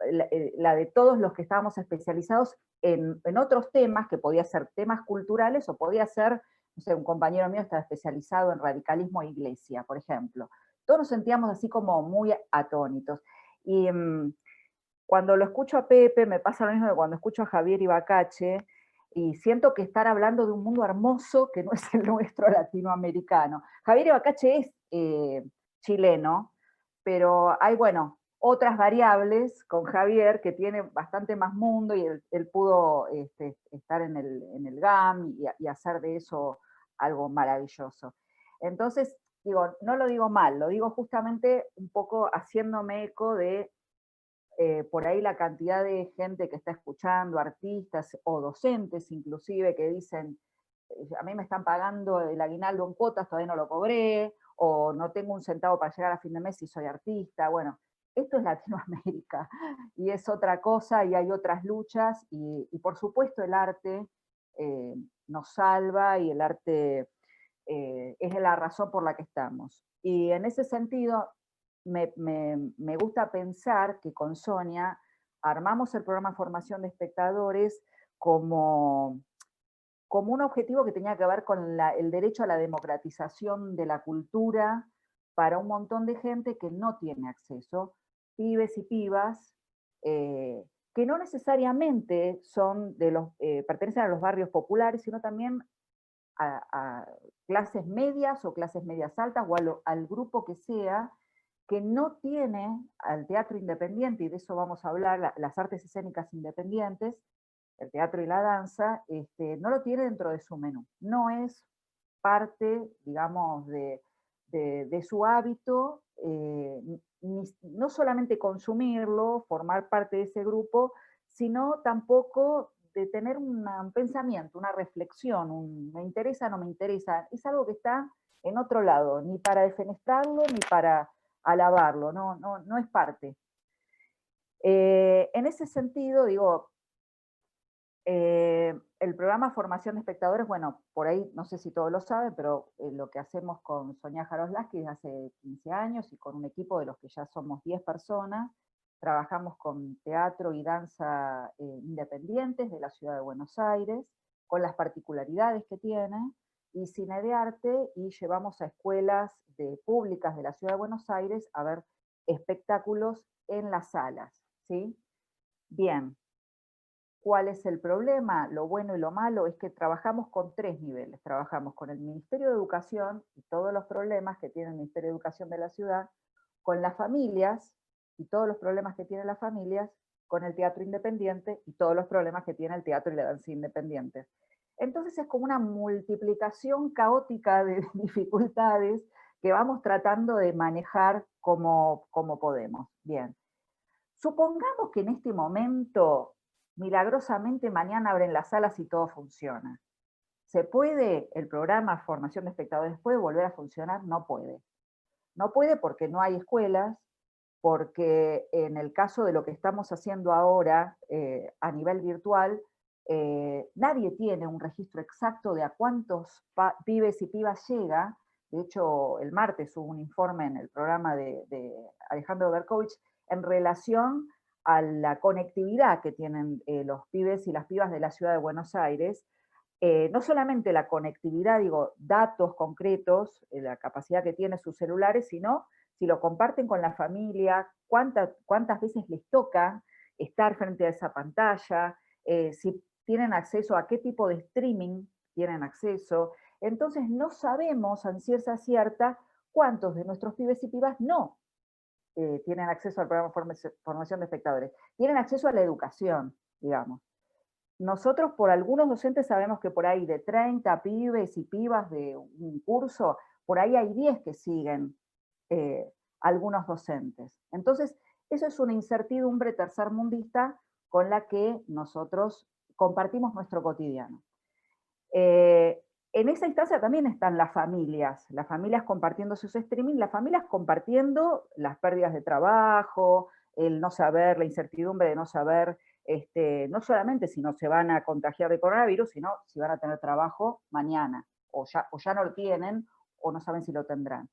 la de todos los que estábamos especializados en otros temas, que podía ser temas culturales o podía ser, no sé, un compañero mío estaba especializado en radicalismo e iglesia, por ejemplo. Todos nos sentíamos así como muy atónitos. Y cuando lo escucho a Pepe, me pasa lo mismo que cuando escucho a Javier Ibacache, y siento que están hablando de un mundo hermoso que no es el nuestro latinoamericano. Javier Ibacache es chileno, pero hay, bueno, otras variables con Javier que tiene bastante más mundo, y él pudo estar en el GAM y hacer de eso algo maravilloso. Entonces, digo, no lo digo mal, lo digo justamente un poco haciéndome eco de por ahí la cantidad de gente que está escuchando, artistas o docentes inclusive, que dicen, a mí me están pagando el aguinaldo en cuotas, todavía no lo cobré, o no tengo un centavo para llegar a fin de mes y soy artista. Bueno, esto es Latinoamérica, y es otra cosa, y hay otras luchas, y por supuesto el arte nos salva, y el arte es la razón por la que estamos. Y en ese sentido, me gusta pensar que con Sonia armamos el programa Formación de Espectadores como un objetivo que tenía que ver con el derecho a la democratización de la cultura para un montón de gente que no tiene acceso, pibes y pibas, que no necesariamente son pertenecen a los barrios populares, sino también a clases medias o clases medias altas, o al grupo que sea, que no tiene al teatro independiente, y de eso vamos a hablar, las artes escénicas independientes, el teatro y la danza, no lo tiene dentro de su menú. No es parte, digamos, de su hábito, no solamente consumirlo, formar parte de ese grupo, sino tampoco de tener un pensamiento, una reflexión, me interesa, no me interesa. Es algo que está en otro lado, ni para defenestrarlo, ni para alabarlo, no es parte. En ese sentido, digo, el programa Formación de Espectadores, bueno, por ahí no sé si todos lo saben, pero lo que hacemos con Sonia Jaroslaski desde hace 15 años, y con un equipo de los que ya somos 10 personas, trabajamos con teatro y danza independientes de la ciudad de Buenos Aires, con las particularidades que tienen, y cine de arte, y llevamos a escuelas públicas de la ciudad de Buenos Aires a ver espectáculos en las salas, ¿sí? Bien. ¿Cuál es el problema? Lo bueno y lo malo es que trabajamos con 3 niveles. Trabajamos con el Ministerio de Educación y todos los problemas que tiene el Ministerio de Educación de la ciudad, con las familias y todos los problemas que tienen las familias, con el teatro independiente y todos los problemas que tiene el teatro y la danza independientes. Entonces es como una multiplicación caótica de dificultades que vamos tratando de manejar como podemos. Bien. Supongamos que en este momento, milagrosamente, mañana abren las salas y todo funciona. ¿Se puede el programa Formación de Espectadores puede volver a funcionar? No puede. No puede porque no hay escuelas, porque en el caso de lo que estamos haciendo ahora a nivel virtual, nadie tiene un registro exacto de a cuántos pibes y pibas llega. De hecho, el martes hubo un informe en el programa de Alejandro Berkovich en relación a la conectividad que tienen los pibes y las pibas de la ciudad de Buenos Aires. No solamente la conectividad, digo, datos concretos, la capacidad que tienen sus celulares, sino si lo comparten con la familia, cuántas veces les toca estar frente a esa pantalla, si tienen acceso a qué tipo de streaming tienen acceso. Entonces no sabemos a ciencia cierta cuántos de nuestros pibes y pibas no tienen acceso al programa Formación de Espectadores. Tienen acceso a la educación, digamos. nosotros por algunos docentes sabemos que por ahí de 30 pibes y pibas de un curso, por ahí hay 10 que siguen algunos docentes. Entonces, eso es una incertidumbre tercermundista con la que nosotros compartimos nuestro cotidiano. En esa instancia también están las familias compartiendo sus streaming, las familias compartiendo las pérdidas de trabajo, el no saber, la incertidumbre de no saber, no solamente si no se van a contagiar de coronavirus, sino si van a tener trabajo mañana, o ya no lo tienen, o no saben si lo tendrán.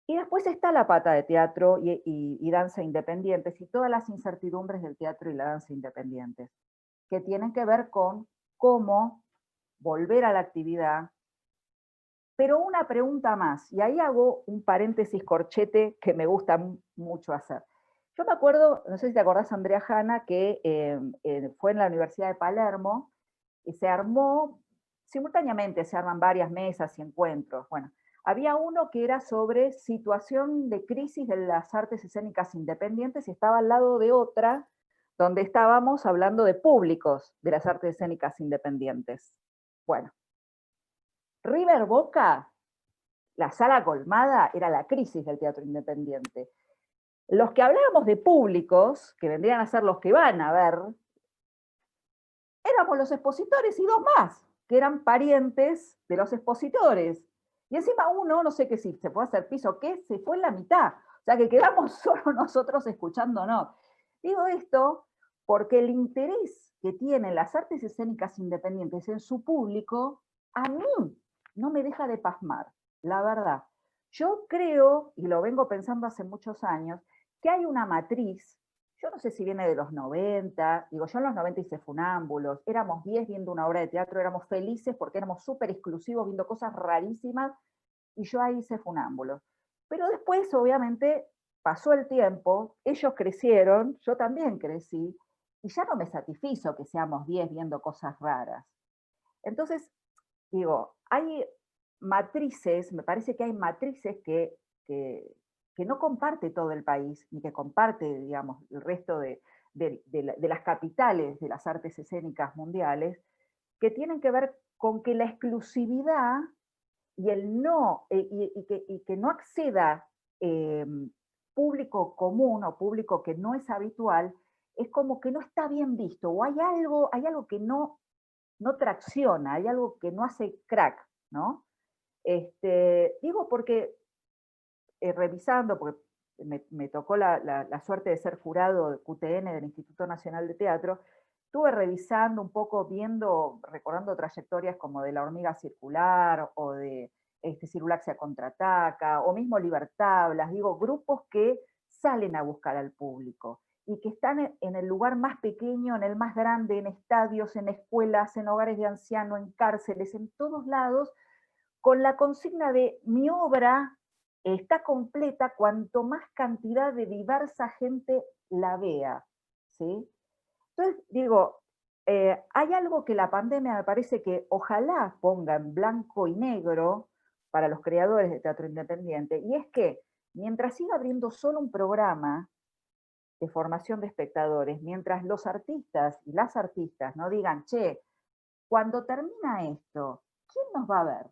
Y después está la pata de teatro y danza independientes, y todas las incertidumbres del teatro y la danza independientes, que tienen que ver con cómo volver a la actividad. Pero una pregunta más, y ahí hago un paréntesis corchete que me gusta mucho hacer. Yo me acuerdo, no sé si te acordás, Andrea Hanna, que fue en la Universidad de Palermo y se armó, simultáneamente se arman varias mesas y encuentros. Bueno, había uno que era sobre situación de crisis de las artes escénicas independientes y estaba al lado de otra donde estábamos hablando de públicos de las artes escénicas independientes. Bueno, River Boca, la sala colmada, era la crisis del teatro independiente. Los que hablábamos de públicos, que vendrían a ser los que van a ver, éramos los expositores y dos más, que eran parientes de los expositores. Y encima uno, no sé qué si se puede hacer piso o qué, se fue en la mitad. O sea que quedamos solo nosotros escuchándonos. Digo esto porque el interés que tienen las artes escénicas independientes en su público, a mí no me deja de pasmar, la verdad. Yo creo, y lo vengo pensando hace muchos años, que hay una matriz, yo no sé si viene de los 90, digo, yo en los 90 hice Funámbulos, éramos 10 viendo una obra de teatro, éramos felices porque éramos súper exclusivos viendo cosas rarísimas, y yo ahí hice Funámbulos. Pero después, obviamente, pasó el tiempo, ellos crecieron, yo también crecí, y ya no me satisfizo que seamos 10 viendo cosas raras. Entonces, digo, hay matrices, me parece que hay matrices que no comparte todo el país, ni que comparte, digamos, el resto de las capitales de las artes escénicas mundiales, que tienen que ver con que la exclusividad y el no, y que no acceda público común o público que no es habitual, es como que no está bien visto, o hay algo que no tracciona, hay algo que no hace crack, ¿no? Digo porque revisando, porque me tocó la suerte de ser jurado de QTN del Instituto Nacional de Teatro, estuve revisando un poco, viendo, recordando trayectorias como de La Hormiga Circular o de Cirulaxia Contraataca, o mismo Libertablas, digo, grupos que salen a buscar al público y que están en el lugar más pequeño, en el más grande, en estadios, en escuelas, en hogares de ancianos, en cárceles, en todos lados, con la consigna de mi obra está completa cuanto más cantidad de diversa gente la vea, ¿sí? Entonces, digo, hay algo que la pandemia me parece que ojalá ponga en blanco y negro para los creadores de teatro independiente, y es que mientras siga abriendo solo un programa de formación de espectadores, mientras los artistas y las artistas no digan, che, cuando termina esto, ¿quién nos va a ver?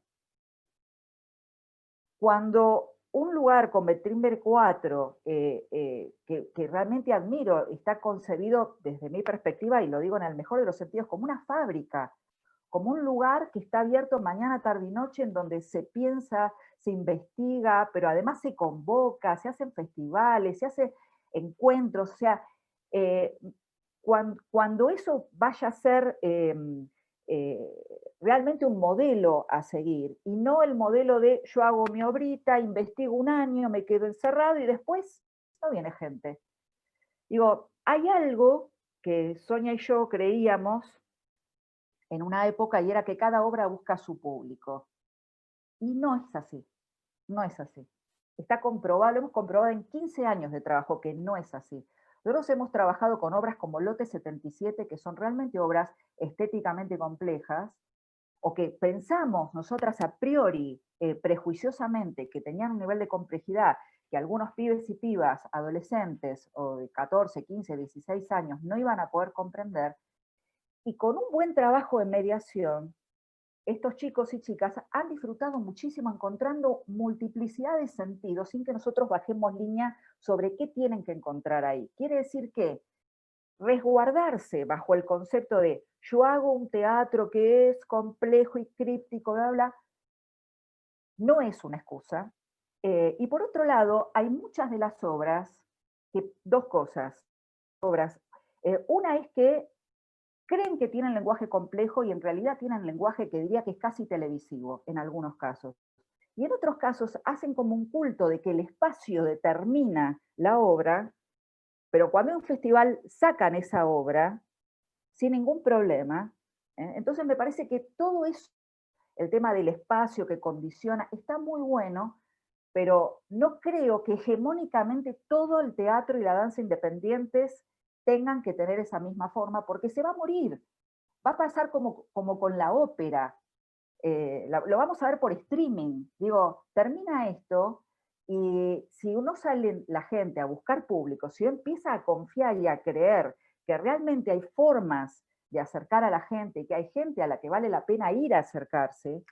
Cuando un lugar como Betrimber 4, que realmente admiro, está concebido desde mi perspectiva, y lo digo en el mejor de los sentidos, como una fábrica, como un lugar que está abierto mañana, tarde y noche, en donde se piensa, se investiga, pero además se convoca, se hacen festivales, se hacen encuentros, o sea, cuando eso vaya a ser realmente un modelo a seguir, y no el modelo de yo hago mi obrita, investigo un año, me quedo encerrado y después no viene gente. Digo, hay algo que Sonia y yo creíamos en una época, y era que cada obra busca su público. Y no es así, no es así. Está comprobado, lo hemos comprobado en 15 años de trabajo que no es así. Nosotros hemos trabajado con obras como Lote 77, que son realmente obras estéticamente complejas, o que pensamos nosotras a priori, prejuiciosamente, que tenían un nivel de complejidad que algunos pibes y pibas, adolescentes, o de 14, 15, 16 años, no iban a poder comprender, Y con un buen trabajo de mediación, estos chicos y chicas han disfrutado muchísimo encontrando multiplicidad de sentidos sin que nosotros bajemos línea sobre qué tienen que encontrar ahí. Quiere decir que resguardarse bajo el concepto de yo hago un teatro que es complejo y críptico, bla, bla, no es una excusa. Y por otro lado, hay muchas de las obras, dos cosas, obras. Una es que creen que tienen lenguaje complejo y en realidad tienen lenguaje que diría que es casi televisivo en algunos casos. Y en otros casos hacen como un culto de que el espacio determina la obra, pero cuando en un festival sacan esa obra sin ningún problema, entonces me parece que todo eso, el tema del espacio que condiciona, está muy bueno, pero no creo que hegemónicamente todo el teatro y la danza independientes tengan que tener esa misma forma, porque se va a morir. Va a pasar como con la ópera. Lo vamos a ver por streaming. Digo, termina esto y si uno sale la gente a buscar público, si uno empieza a confiar y a creer que realmente hay formas de acercar a la gente y que hay gente a la que vale la pena ir a acercarse,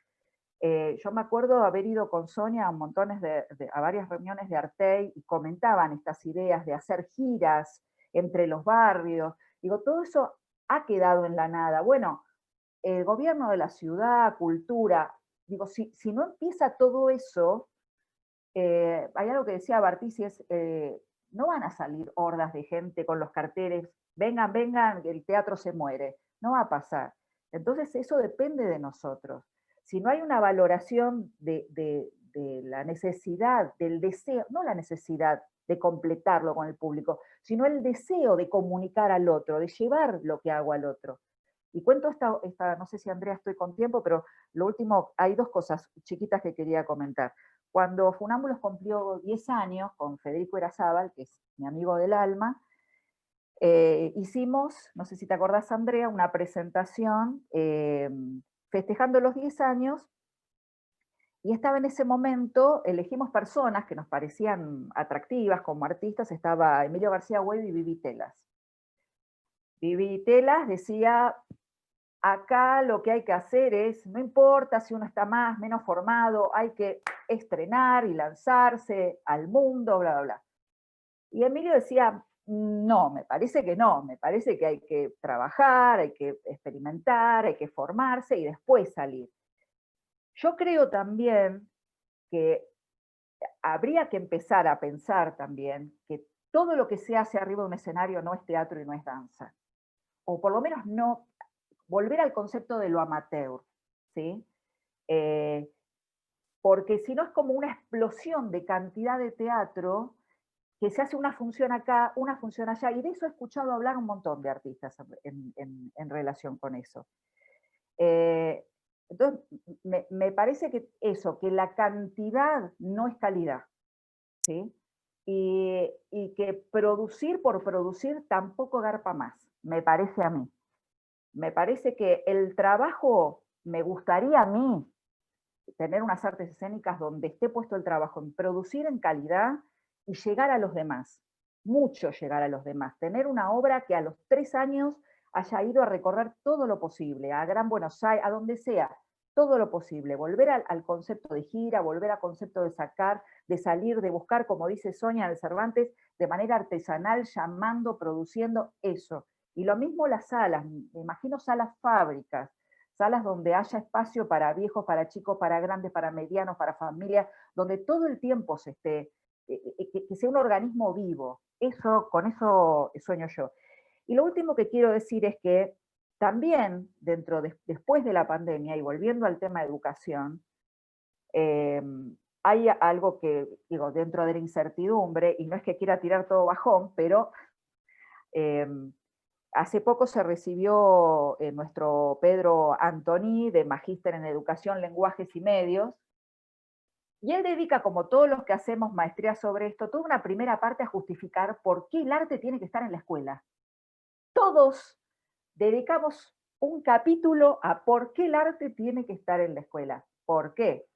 yo me acuerdo haber ido con Sonia a a varias reuniones de Artey y comentaban estas ideas de hacer giras entre los barrios. Digo, todo eso ha quedado en la nada. Bueno, el gobierno de la ciudad, cultura, digo, si no empieza todo eso, hay algo que decía Bartici, no van a salir hordas de gente con los carteles, vengan, vengan, el teatro se muere. No va a pasar. Entonces eso depende de nosotros. Si no hay una valoración de la necesidad, del deseo, no la necesidad de completarlo con el público, sino el deseo de comunicar al otro, de llevar lo que hago al otro. Y cuento esta, no sé si Andrea estoy con tiempo, pero lo último, hay dos cosas chiquitas que quería comentar. Cuando Funámbulos cumplió 10 años, con Federico Erazábal, que es mi amigo del alma, hicimos, no sé si te acordás Andrea, una presentación festejando los 10 años, y estaba en ese momento, elegimos personas que nos parecían atractivas como artistas, estaba Emilio García Güell y Vivi Telas. Vivi Telas decía, acá lo que hay que hacer es, no importa si uno está más, menos formado, hay que estrenar y lanzarse al mundo, bla, bla, bla. Y Emilio decía, no, me parece que no, me parece que hay que trabajar, hay que experimentar, hay que formarse y después salir. Yo creo también que habría que empezar a pensar también que todo lo que se hace arriba de un escenario no es teatro y no es danza. O por lo menos no volver al concepto de lo amateur, ¿sí? Porque si no es como una explosión de cantidad de teatro que se hace una función acá, una función allá, y de eso he escuchado hablar un montón de artistas en relación con eso. Entonces, me parece que eso, que la cantidad no es calidad, ¿sí? Y que producir por producir tampoco garpa más, me parece a mí. Me parece que el trabajo, me gustaría a mí tener unas artes escénicas donde esté puesto el trabajo en producir en calidad y llegar a los demás, mucho llegar a los demás, tener una obra que a los 3 años haya ido a recorrer todo lo posible, a Gran Buenos Aires, a donde sea, todo lo posible, volver al concepto de gira, volver al concepto de sacar, de salir, de buscar, como dice Sonia de Cervantes, de manera artesanal, llamando, produciendo eso. Y lo mismo las salas, me imagino salas fábricas, salas donde haya espacio para viejos, para chicos, para grandes, para medianos, para familias, donde todo el tiempo se esté, que sea un organismo vivo. Eso, con eso sueño yo. Y lo último que quiero decir es que también después de la pandemia, y volviendo al tema de educación, hay algo que, digo, dentro de la incertidumbre, y no es que quiera tirar todo bajón, pero hace poco se recibió nuestro Pedro Antoni de Magíster en Educación, Lenguajes y Medios, y él dedica, como todos los que hacemos maestría sobre esto, toda una primera parte a justificar por qué el arte tiene que estar en la escuela. Todos dedicamos un capítulo a por qué el arte tiene que estar en la escuela. ¿Por qué?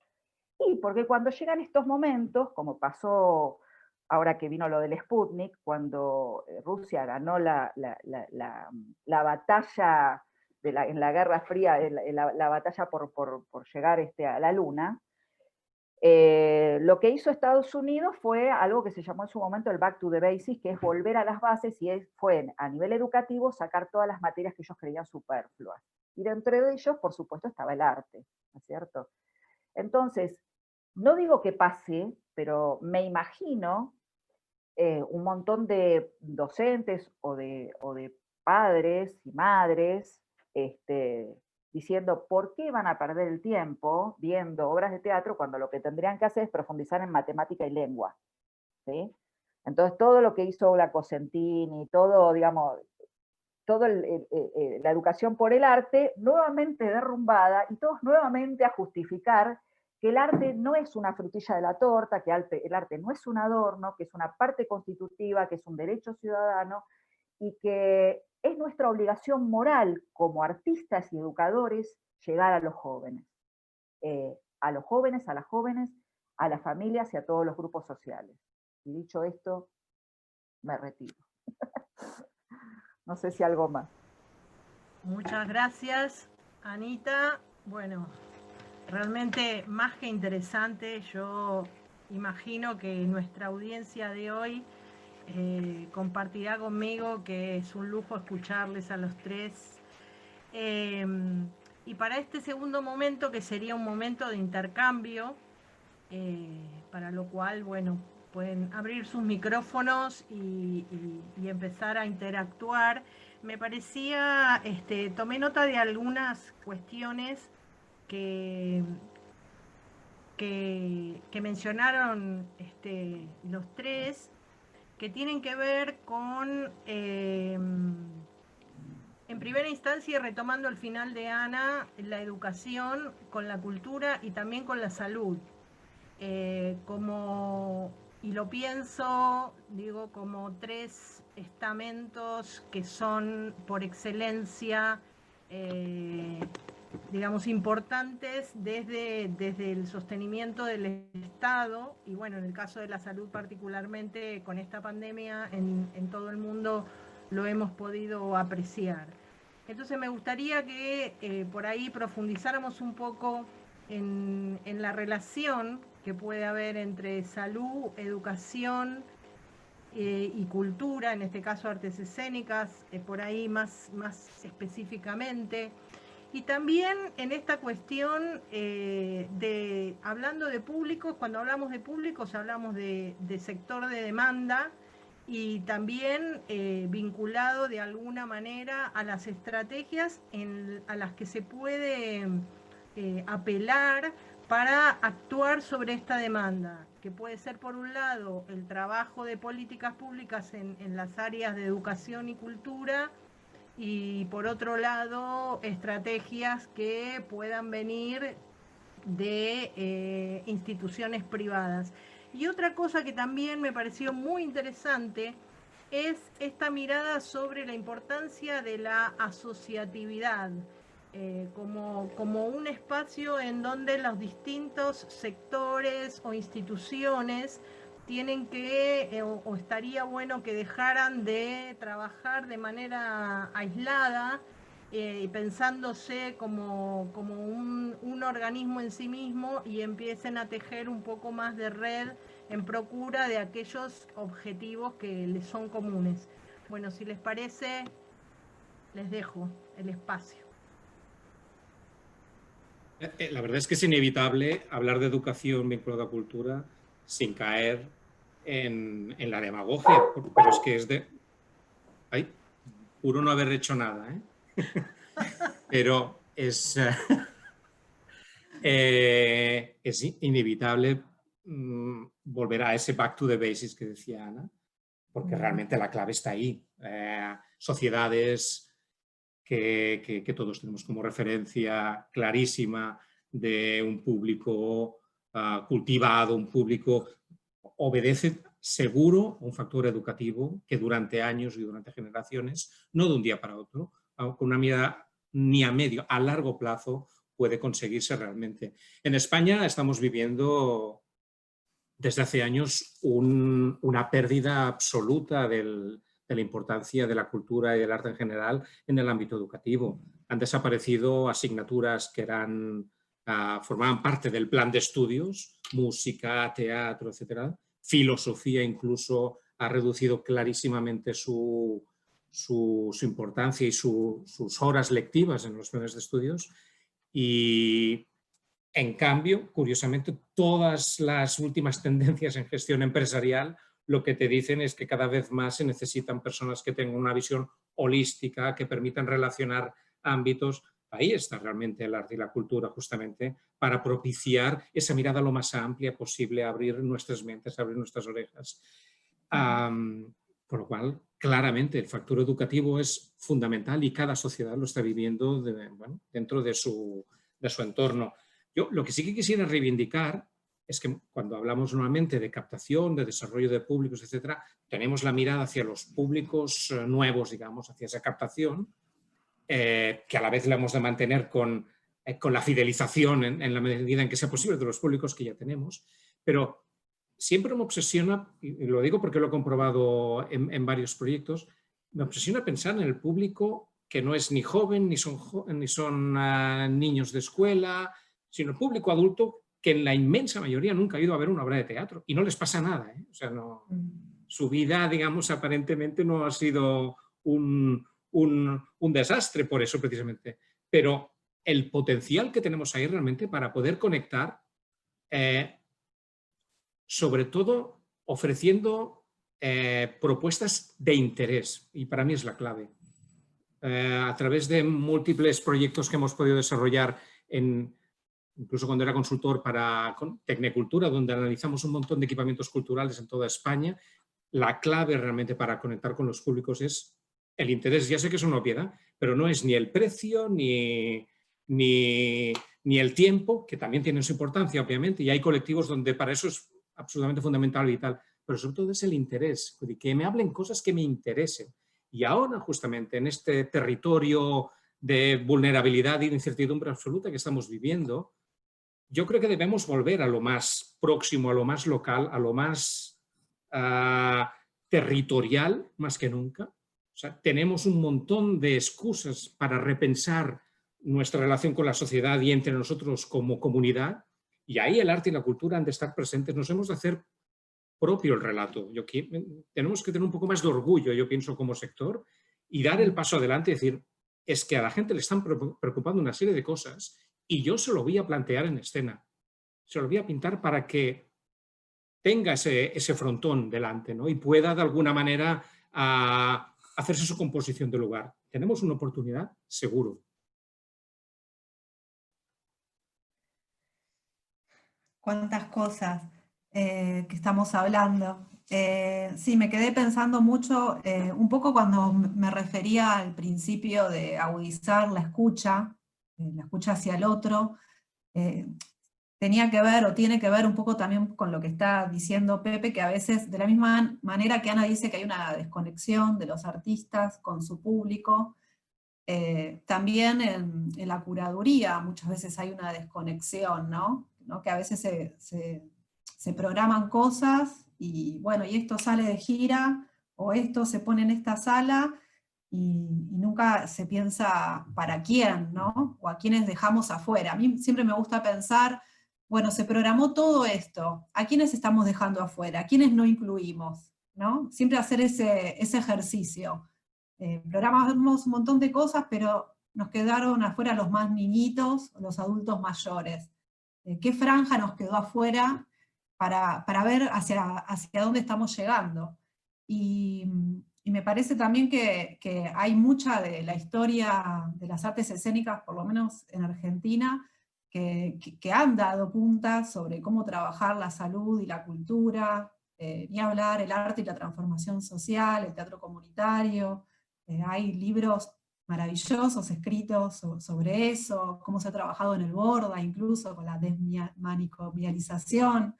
Y porque cuando llegan estos momentos, como pasó ahora que vino lo del Sputnik, cuando Rusia ganó la batalla en la Guerra Fría, en la batalla por llegar a la Luna, lo que hizo Estados Unidos fue algo que se llamó en su momento el Back to the Basics, que es volver a las bases, y fue a nivel educativo sacar todas las materias que ellos creían superfluas. Y dentro de ellos, por supuesto, estaba el arte, ¿no es cierto? Entonces, no digo que pase, pero me imagino un montón de docentes o de padres y madres diciendo por qué van a perder el tiempo viendo obras de teatro cuando lo que tendrían que hacer es profundizar en matemática y lengua, ¿sí? Entonces todo lo que hizo la Cosentini, todo, digamos, la educación por el arte, nuevamente derrumbada, y todos nuevamente a justificar que el arte no es una frutilla de la torta, que el arte no es un adorno, que es una parte constitutiva, que es un derecho ciudadano, y que es nuestra obligación moral como artistas y educadores llegar a los jóvenes. A los jóvenes, a las jóvenes, a las familias y a todos los grupos sociales. Y dicho esto, me retiro. No sé si algo más. Muchas gracias, Anita. Bueno, realmente más que interesante. Yo imagino que nuestra audiencia de hoy compartirá conmigo que es un lujo escucharles a los tres. Y para este segundo momento, que sería un momento de intercambio, para lo cual, bueno, pueden abrir sus micrófonos y empezar a interactuar. Me parecía, tomé nota de algunas cuestiones que mencionaron los tres, que tienen que ver con, en primera instancia, retomando el final de Ana, la educación con la cultura y también con la salud. Y lo pienso, digo, como tres estamentos que son por excelencia, digamos, importantes desde el sostenimiento del Estado, y bueno, en el caso de la salud particularmente, con esta pandemia en todo el mundo lo hemos podido apreciar. Entonces me gustaría que por ahí profundizáramos un poco en la relación que puede haber entre salud, educación y cultura, en este caso artes escénicas, por ahí más específicamente. Y también en esta cuestión hablando de públicos, cuando hablamos de públicos hablamos de sector de demanda, y también vinculado de alguna manera a las estrategias a las que se puede apelar para actuar sobre esta demanda, que puede ser, por un lado, el trabajo de políticas públicas en las áreas de educación y cultura, y por otro lado, estrategias que puedan venir de instituciones privadas. Y otra cosa que también me pareció muy interesante es esta mirada sobre la importancia de la asociatividad, como un espacio en donde los distintos sectores o instituciones tienen que, o estaría bueno que dejaran de trabajar de manera aislada, pensándose como un organismo en sí mismo, y empiecen a tejer un poco más de red en procura de aquellos objetivos que les son comunes. Bueno, si les parece, les dejo el espacio. La verdad es que es inevitable hablar de educación vinculada a cultura sin caer en la demagogia, pero es que es de... Ay, juro no haber hecho nada, ¿eh? Pero es inevitable volver a ese back to the basics que decía Ana, porque realmente la clave está ahí. Sociedades que todos tenemos como referencia clarísima de un público cultivado, un público obedece seguro a un factor educativo que durante años y durante generaciones, no de un día para otro, con una mirada ni a medio, a largo plazo puede conseguirse realmente. En España estamos viviendo desde hace años una pérdida absoluta de la importancia de la cultura y del arte en general en el ámbito educativo. han desaparecido asignaturas que formaban parte del plan de estudios, música, teatro, etcétera. Filosofía incluso ha reducido clarísimamente su importancia y sus horas lectivas en los planes de estudios. Y en cambio, curiosamente, todas las últimas tendencias en gestión empresarial lo que te dicen es que cada vez más se necesitan personas que tengan una visión holística, que permitan relacionar ámbitos. Ahí está realmente el arte y la cultura, justamente, para propiciar esa mirada lo más amplia posible, abrir nuestras mentes, abrir nuestras orejas. Por lo cual, claramente, el factor educativo es fundamental y cada sociedad lo está viviendo dentro de su entorno. Yo lo que sí que quisiera reivindicar es que cuando hablamos normalmente de captación, de desarrollo de públicos, etcétera, tenemos la mirada hacia los públicos nuevos, digamos, hacia esa captación, que a la vez la hemos de mantener con la fidelización en la medida en que sea posible de los públicos que ya tenemos, pero siempre me obsesiona, y lo digo porque lo he comprobado en varios proyectos, me obsesiona pensar en el público que no es ni joven, ni son niños de escuela, sino el público adulto que en la inmensa mayoría nunca ha ido a ver una obra de teatro y no les pasa nada, ¿eh? O sea, su vida, digamos, aparentemente no ha sido un desastre por eso precisamente, pero el potencial que tenemos ahí realmente para poder conectar, sobre todo ofreciendo propuestas de interés, y para mí es la clave. A través de múltiples proyectos que hemos podido desarrollar, incluso cuando era consultor con Tecnecultura, donde analizamos un montón de equipamientos culturales en toda España, la clave realmente para conectar con los públicos es el interés. Ya sé que es una obviedad, pero no es ni el precio ni el tiempo, que también tienen su importancia, obviamente, y hay colectivos donde para eso es absolutamente fundamental, vital, pero sobre todo es el interés, que me hablen cosas que me interesen. Y ahora, justamente, en este territorio de vulnerabilidad y de incertidumbre absoluta que estamos viviendo, yo creo que debemos volver a lo más próximo, a lo más local, a lo más territorial, más que nunca. O sea, tenemos un montón de excusas para repensar nuestra relación con la sociedad y entre nosotros como comunidad, y ahí el arte y la cultura han de estar presentes. Nos hemos de hacer propio el relato. Tenemos que tener un poco más de orgullo, yo pienso, como sector, y dar el paso adelante y decir, es que a la gente le están preocupando una serie de cosas y yo se lo voy a plantear en escena. Se lo voy a pintar para que tenga ese frontón delante, ¿no? Y pueda, de alguna manera, hacerse su composición de lugar. ¿Tenemos una oportunidad? Seguro. Cuántas cosas que estamos hablando. Sí, me quedé pensando mucho, un poco cuando me refería al principio de agudizar la escucha hacia el otro, tenía que ver o tiene que ver un poco también con lo que está diciendo Pepe, que a veces, de la misma manera que Ana dice que hay una desconexión de los artistas con su público, también en la curaduría muchas veces hay una desconexión, ¿no? Que a veces se programan cosas y bueno, y esto sale de gira, o esto se pone en esta sala, y nunca se piensa para quién, ¿no? O a quiénes dejamos afuera. A mí siempre me gusta pensar, bueno, se programó todo esto, ¿a quiénes estamos dejando afuera? ¿A quiénes no incluimos? ¿No? Siempre hacer ese ejercicio. Programamos un montón de cosas, pero nos quedaron afuera los más niñitos, los adultos mayores. ¿Qué franja nos quedó afuera para ver hacia dónde estamos llegando? Y me parece también que hay mucha de la historia de las artes escénicas, por lo menos en Argentina, que han dado puntas sobre cómo trabajar la salud y la cultura, ni hablar el arte y la transformación social, el teatro comunitario. Hay libros maravillosos escritos sobre eso, cómo se ha trabajado en el Borda, incluso con la desmanicomialización.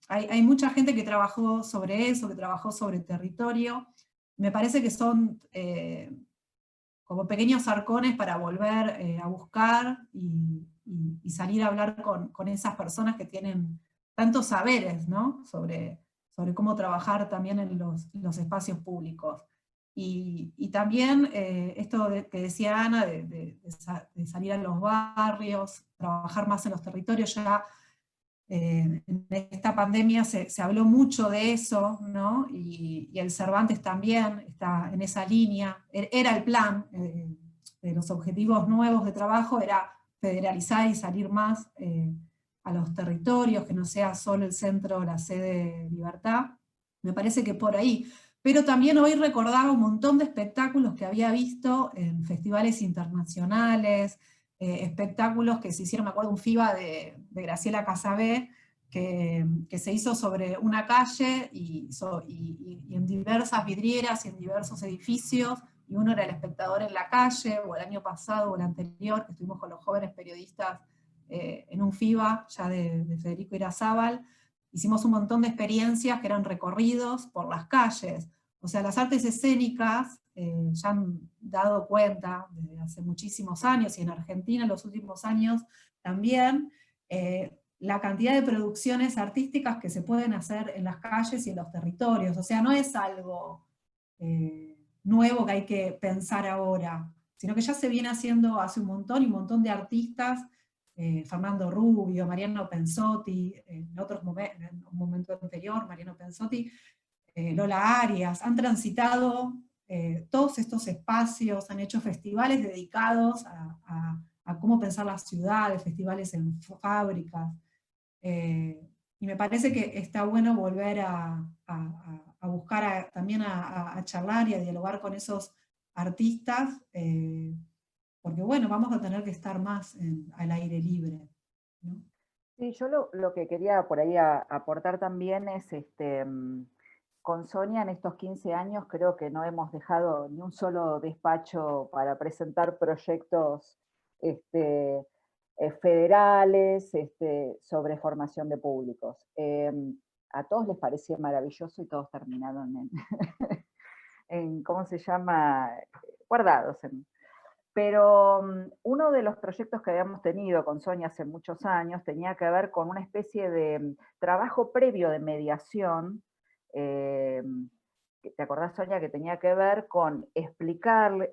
Hay mucha gente que trabajó sobre eso, que trabajó sobre territorio. Me parece que son como pequeños arcones para volver a buscar y salir a hablar con esas personas que tienen tantos saberes, ¿no? sobre cómo trabajar también en los espacios públicos. Y también esto que decía Ana, de salir a los barrios, trabajar más en los territorios. Ya en esta pandemia se habló mucho de eso, ¿no? Y el Cervantes también está en esa línea. Era el plan de los objetivos nuevos de trabajo, era federalizar y salir más a los territorios, que no sea solo el centro, la sede de Libertad. Me parece que por ahí. Pero también hoy recordaba un montón de espectáculos que había visto en festivales internacionales, espectáculos que se hicieron, me acuerdo un FIBA de Graciela Casabé, que se hizo sobre una calle y en diversas vidrieras y en diversos edificios, y uno era el espectador en la calle, o el año pasado o el anterior, que estuvimos con los jóvenes periodistas en un FIBA ya de Federico Irazábal. Hicimos un montón de experiencias que eran recorridos por las calles. O sea, las artes escénicas ya han dado cuenta desde hace muchísimos años, y en Argentina en los últimos años también, la cantidad de producciones artísticas que se pueden hacer en las calles y en los territorios. O sea, no es algo nuevo que hay que pensar ahora, sino que ya se viene haciendo hace un montón, y un montón de artistas, Fernando Rubio, Mariano Pensotti, en un momento anterior, Mariano Pensotti, Lola Arias, han transitado todos estos espacios, han hecho festivales dedicados a cómo pensar las ciudades, festivales en fábricas, y me parece que está bueno volver a buscar también a charlar y a dialogar con esos artistas, porque bueno, vamos a tener que estar más al aire libre, ¿no? Sí, yo lo que quería por ahí aportar también es, con Sonia en estos 15 años creo que no hemos dejado ni un solo despacho para presentar proyectos federales sobre formación de públicos. A todos les parecía maravilloso y todos terminaron en ¿cómo se llama? Guardados. Pero uno de los proyectos que habíamos tenido con Sonia hace muchos años tenía que ver con una especie de trabajo previo de mediación. ¿Te acordás, Sonia? Que tenía que ver con explicar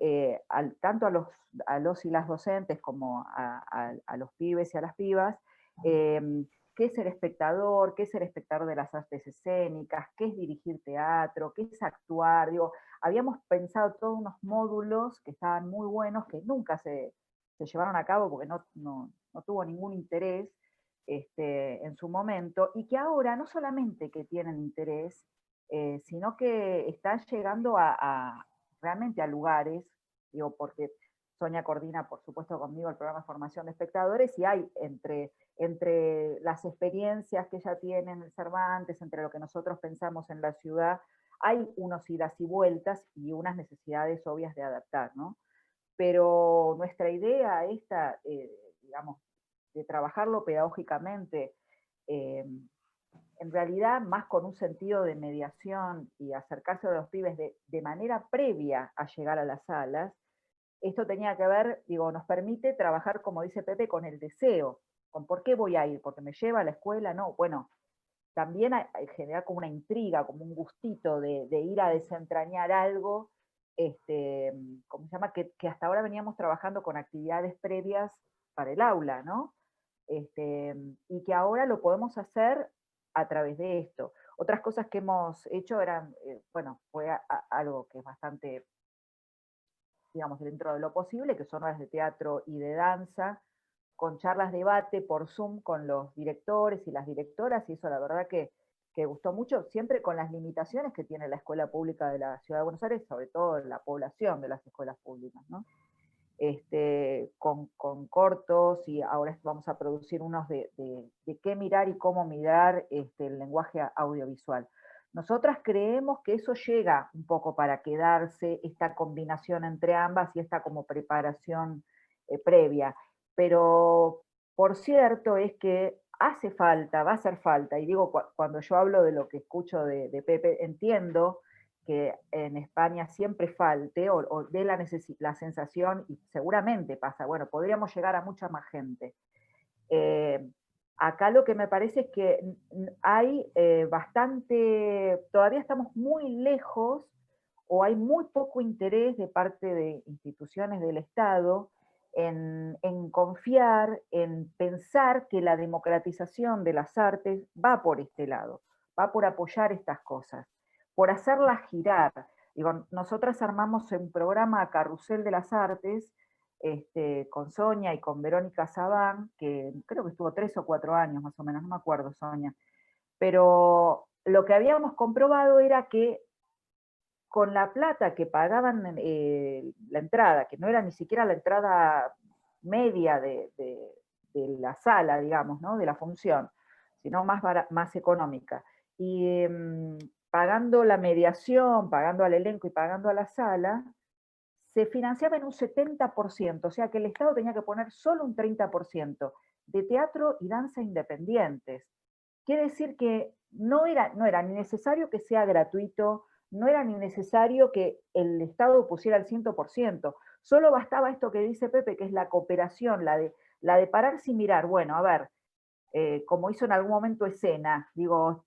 tanto a los y las docentes como a los pibes y a las pibas qué es el espectador, qué es el espectador de las artes escénicas, qué es dirigir teatro, qué es actuar. Digo, habíamos pensado todos unos módulos que estaban muy buenos, que nunca se llevaron a cabo porque no tuvo ningún interés en su momento, y que ahora no solamente que tienen interés, sino que están llegando realmente a lugares, digo, porque Sonia coordina, por supuesto, conmigo el programa de formación de espectadores, y hay entre las experiencias que ella tiene en el Cervantes, entre lo que nosotros pensamos en la ciudad, hay unos idas y vueltas y unas necesidades obvias de adaptar, ¿no? Pero nuestra idea esta, digamos, de trabajarlo pedagógicamente, en realidad más con un sentido de mediación y acercarse a los pibes de manera previa a llegar a las salas, esto tenía que ver, digo, nos permite trabajar, como dice Pepe, con el deseo, con por qué voy a ir, porque me lleva a la escuela, no, bueno, también generar como una intriga, como un gustito de ir a desentrañar algo, ¿cómo se llama? Que hasta ahora veníamos trabajando con actividades previas para el aula, ¿no? Y que ahora lo podemos hacer a través de esto. Otras cosas que hemos hecho eran, bueno, fue algo que es bastante, digamos, dentro de lo posible, que son horas de teatro y de danza, con charlas de debate por Zoom con los directores y las directoras, y eso la verdad que gustó mucho, siempre con las limitaciones que tiene la escuela pública de la Ciudad de Buenos Aires, sobre todo la población de las escuelas públicas, ¿no? Con cortos, y ahora vamos a producir unos de qué mirar y cómo mirar el lenguaje audiovisual. Nosotras creemos que eso llega un poco para quedarse, esta combinación entre ambas y esta como preparación previa. Pero por cierto es que hace falta, va a hacer falta, y digo, cuando yo hablo de lo que escucho de Pepe, entiendo que en España siempre falte o dé la sensación, y seguramente pasa, bueno, podríamos llegar a mucha más gente. Acá lo que me parece es que hay bastante, todavía estamos muy lejos, o hay muy poco interés de parte de instituciones del Estado en confiar, en pensar que la democratización de las artes va por este lado, va por apoyar estas cosas, por hacerlas girar. Digo, nosotras armamos un programa Carrusel de las Artes, con Sonia y con Verónica Sabán, que creo que estuvo 3 o 4 años más o menos, no me acuerdo, Sonia. Pero lo que habíamos comprobado era que con la plata que pagaban la entrada, que no era ni siquiera la entrada media de la sala, digamos, ¿no? De la función, sino más económica, y pagando la mediación, pagando al elenco y pagando a la sala, se financiaba en un 70%, o sea que el Estado tenía que poner solo un 30% de teatro y danza independientes. Quiere decir que no era ni necesario que sea gratuito, no era ni necesario que el Estado pusiera el 100%, solo bastaba esto que dice Pepe, que es la cooperación, la de pararse y mirar, bueno, a ver, como hizo en algún momento Escena, digo,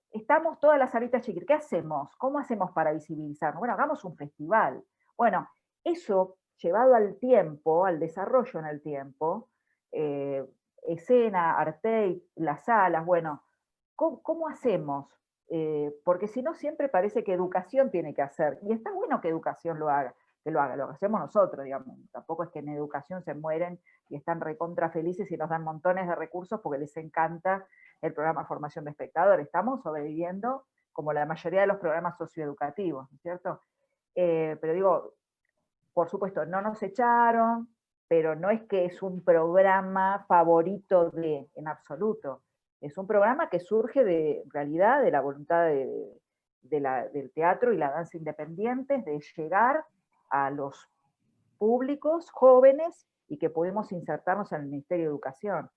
estamos todas las salitas chiquitas, ¿qué hacemos? ¿Cómo hacemos para visibilizarnos? Bueno, hagamos un festival. Bueno, eso llevado al tiempo, al desarrollo en el tiempo, Escena, Artei, las salas, bueno, ¿cómo hacemos? Porque si no siempre parece que educación tiene que hacer, y está bueno que educación lo hacemos nosotros, digamos, tampoco es que en educación se mueren y están recontra felices y nos dan montones de recursos porque les encanta el programa de formación de espectadores, estamos sobreviviendo como la mayoría de los programas socioeducativos, ¿no es cierto? Pero digo, por supuesto, no nos echaron, pero no es que es un programa favorito en absoluto. Es un programa que surge en realidad de la voluntad del teatro y la danza independientes, de llegar a los públicos jóvenes y que podemos insertarnos en el Ministerio de Educación.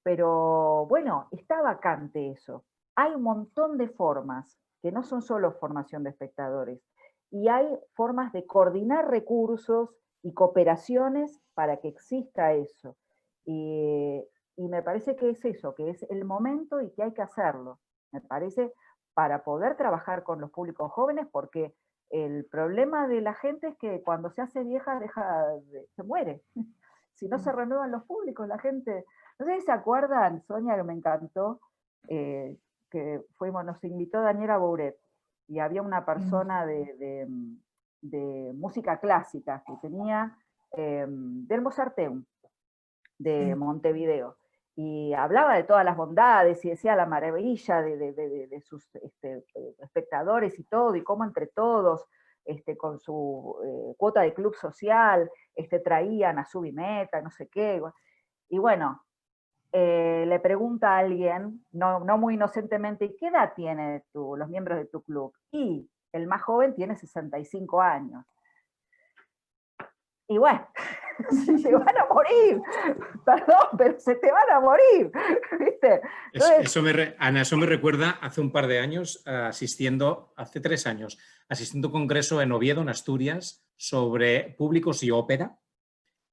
Pero bueno, está vacante eso. Hay un montón de formas, que no son solo formación de espectadores, y hay formas de coordinar recursos y cooperaciones para que exista eso. Y me parece que es eso, que es el momento y que hay que hacerlo. Me parece para poder trabajar con los públicos jóvenes, porque el problema de la gente es que cuando se hace vieja se muere. Si no se renuevan los públicos, la gente... No sé si se acuerdan, Sonia, que me encantó, que nos invitó Daniela Bouret, y había una persona de música clásica que tenía del Mozarteum de Montevideo, y hablaba de todas las bondades y decía la maravilla de sus espectadores y todo, y cómo entre todos, con su cuota de club social, traían a Subimeta, no sé qué, y bueno, le pregunta a alguien, no muy inocentemente, ¿y qué edad tienen los miembros de tu club? Y el más joven tiene 65 años. Y bueno, se van a morir, perdón, pero se te van a morir, ¿viste? Entonces, Ana, eso me recuerda hace un par de años, hace 3 años, asistiendo a un congreso en Oviedo, en Asturias, sobre públicos y ópera,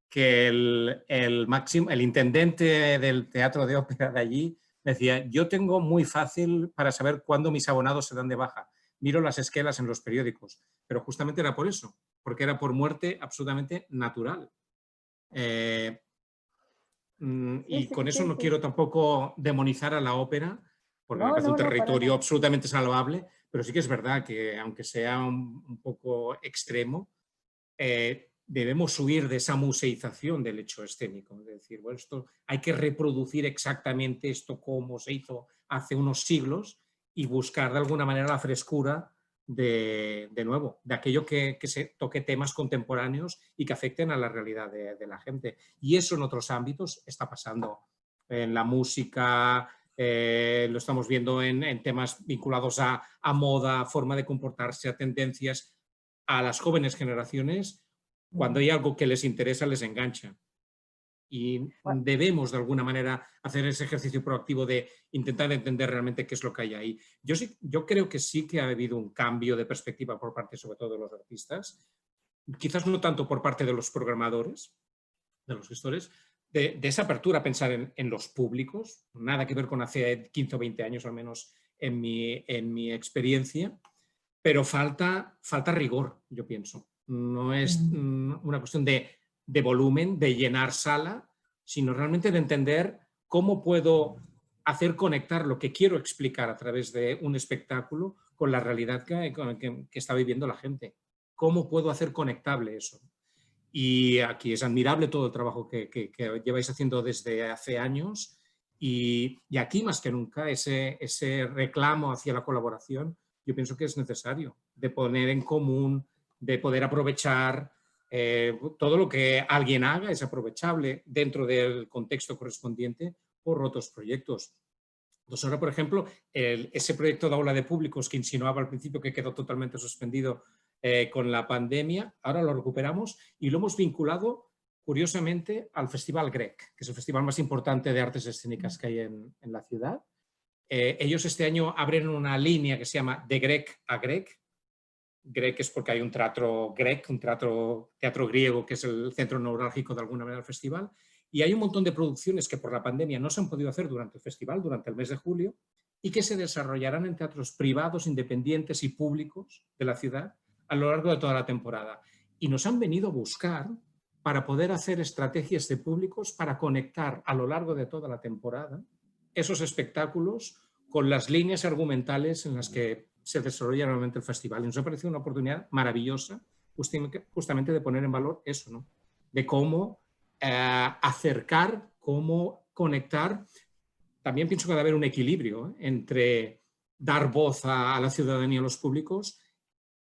que el intendente del teatro de ópera de allí decía, yo tengo muy fácil para saber cuándo mis abonados se dan de baja. Miro las esquelas en los periódicos, pero justamente era por eso, porque era por muerte absolutamente natural. Y con eso no quiero tampoco demonizar a la ópera, porque me parece un territorio absolutamente salvable, pero sí que es verdad que, aunque sea un poco extremo, debemos huir de esa museización del hecho escénico. Es decir, bueno, esto hay que reproducir exactamente esto como se hizo hace unos siglos y buscar de alguna manera la frescura de nuevo, de aquello que se toque temas contemporáneos y que afecten a la realidad de la gente. Y eso en otros ámbitos está pasando. En la música, lo estamos viendo en temas vinculados a moda, a forma de comportarse, a tendencias. A las jóvenes generaciones, cuando hay algo que les interesa, les engancha. Y debemos, de alguna manera, hacer ese ejercicio proactivo de intentar entender realmente qué es lo que hay ahí. Yo creo que sí que ha habido un cambio de perspectiva por parte, sobre todo, de los artistas. Quizás no tanto por parte de los programadores, de los gestores, de esa apertura a pensar en los públicos. Nada que ver con hace 15 o 20 años, al menos en mi experiencia. pero falta rigor, yo pienso. No es una cuestión de volumen, de llenar sala, sino realmente de entender cómo puedo hacer conectar lo que quiero explicar a través de un espectáculo con la realidad que está viviendo la gente. ¿Cómo puedo hacer conectable eso? Y aquí es admirable todo el trabajo que lleváis haciendo desde hace años y aquí más que nunca ese reclamo hacia la colaboración yo pienso que es necesario, de poner en común, de poder aprovechar todo lo que alguien haga es aprovechable dentro del contexto correspondiente por otros proyectos. Entonces ahora, por ejemplo, ese proyecto de aula de públicos que insinuaba al principio que quedó totalmente suspendido con la pandemia, ahora lo recuperamos y lo hemos vinculado, curiosamente, al Festival GREC, que es el festival más importante de artes escénicas que hay en la ciudad. Ellos este año abren una línea que se llama De Grec a Grec. Grec es porque hay un teatro grec, un teatro griego, que es el centro neurálgico de alguna manera del festival. Y hay un montón de producciones que por la pandemia no se han podido hacer durante el festival, durante el mes de julio, y que se desarrollarán en teatros privados, independientes y públicos de la ciudad a lo largo de toda la temporada. Y nos han venido a buscar para poder hacer estrategias de públicos para conectar a lo largo de toda la temporada esos espectáculos con las líneas argumentales en las que se desarrolla normalmente el festival. Y nos ha parecido una oportunidad maravillosa justamente de poner en valor eso, ¿no? De cómo acercar, cómo conectar. También pienso que debe haber un equilibrio entre dar voz a la ciudadanía, a los públicos,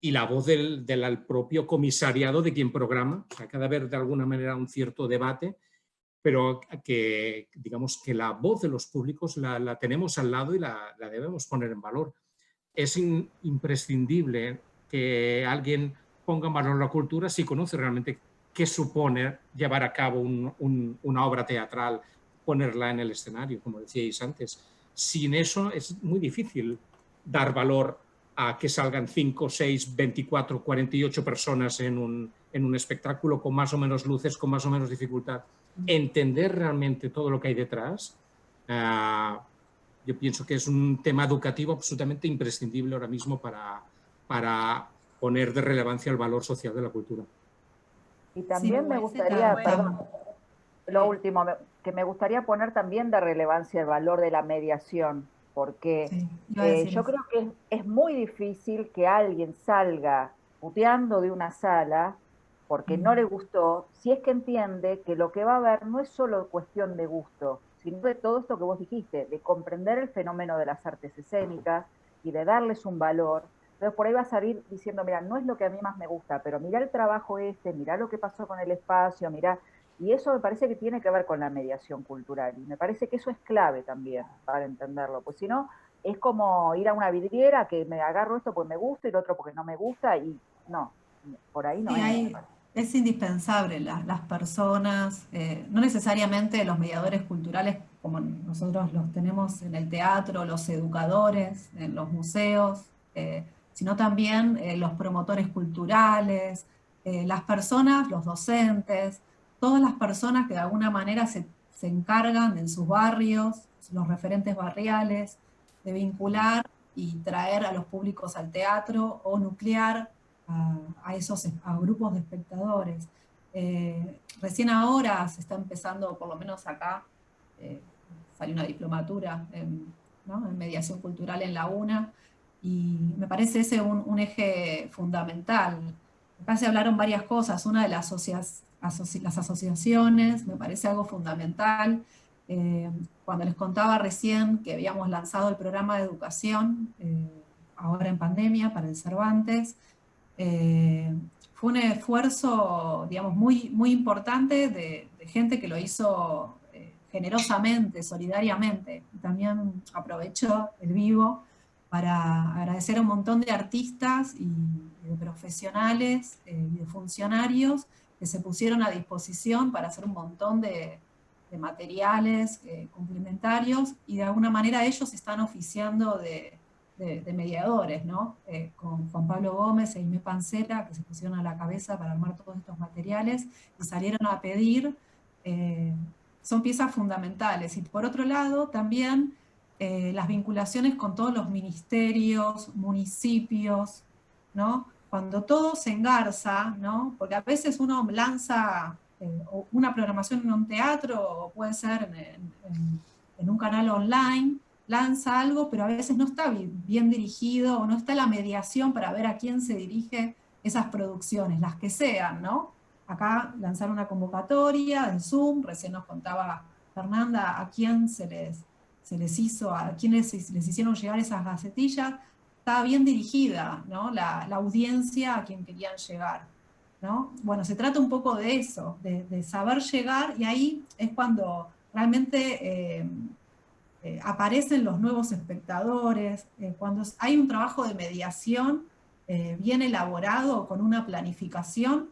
y la voz del propio comisariado de quien programa. O sea, que debe haber de alguna manera un cierto debate, pero que digamos que la voz de los públicos la tenemos al lado y la debemos poner en valor. Es imprescindible que alguien ponga en valor la cultura si conoce realmente qué supone llevar a cabo una obra teatral, ponerla en el escenario, como decíais antes. Sin eso es muy difícil dar valor a que salgan 5, 6, 24, 48 personas en un espectáculo con más o menos luces, con más o menos dificultad. Entender realmente todo lo que hay detrás, yo pienso que es un tema educativo absolutamente imprescindible ahora mismo para poner de relevancia el valor social de la cultura. Y también me gustaría, perdón, lo último, que me gustaría poner también de relevancia el valor de la mediación, porque yo creo que es muy difícil que alguien salga puteando de una sala porque no le gustó, si es que entiende que lo que va a ver no es solo cuestión de gusto, sino de todo esto que vos dijiste, de comprender el fenómeno de las artes escénicas y de darles un valor. Entonces por ahí va a salir diciendo, mira, no es lo que a mí más me gusta, pero mira el trabajo mira lo que pasó con el espacio, mira. Y eso me parece que tiene que ver con la mediación cultural. Y me parece que eso es clave también para entenderlo. Pues si no, es como ir a una vidriera que me agarro esto porque me gusta y lo otro porque no me gusta. Y no, por ahí no es. Es indispensable las personas, no necesariamente los mediadores culturales como nosotros los tenemos en el teatro, los educadores, en los museos, sino también los promotores culturales, las personas, los docentes, todas las personas que de alguna manera se encargan en sus barrios, los referentes barriales, de vincular y traer a los públicos al teatro o nuclear a grupos de espectadores. Recién ahora se está empezando, por lo menos acá, salió una diplomatura en mediación cultural en la UNA, y me parece ese un eje fundamental. Acá se hablaron varias cosas, una de las asociaciones, me parece algo fundamental. Cuando les contaba recién que habíamos lanzado el programa de educación, ahora en pandemia, para el Cervantes, fue un esfuerzo, digamos, muy, muy importante de gente que lo hizo generosamente, solidariamente. También aprovecho el vivo para agradecer a un montón de artistas y de profesionales y de funcionarios que se pusieron a disposición para hacer un montón de materiales complementarios, y de alguna manera ellos están oficiando de mediadores, ¿no? Con Juan Pablo Gómez e Aimé Pancera, que se pusieron a la cabeza para armar todos estos materiales y salieron a pedir, son piezas fundamentales. Y por otro lado, también las vinculaciones con todos los ministerios, municipios, ¿no? Cuando todo se engarza, ¿no? Porque a veces uno lanza una programación en un teatro, o puede ser en un canal online, lanza algo, pero a veces no está bien dirigido, o no está la mediación para ver a quién se dirige esas producciones, las que sean, ¿no? Acá lanzaron una convocatoria en Zoom, recién nos contaba Fernanda a quién se les hizo, a quienes les hicieron llegar esas gacetillas, estaba bien dirigida, ¿no? La audiencia a quien querían llegar, ¿no? Bueno, se trata un poco de eso, de saber llegar, y ahí es cuando realmente aparecen los nuevos espectadores, cuando hay un trabajo de mediación bien elaborado, con una planificación,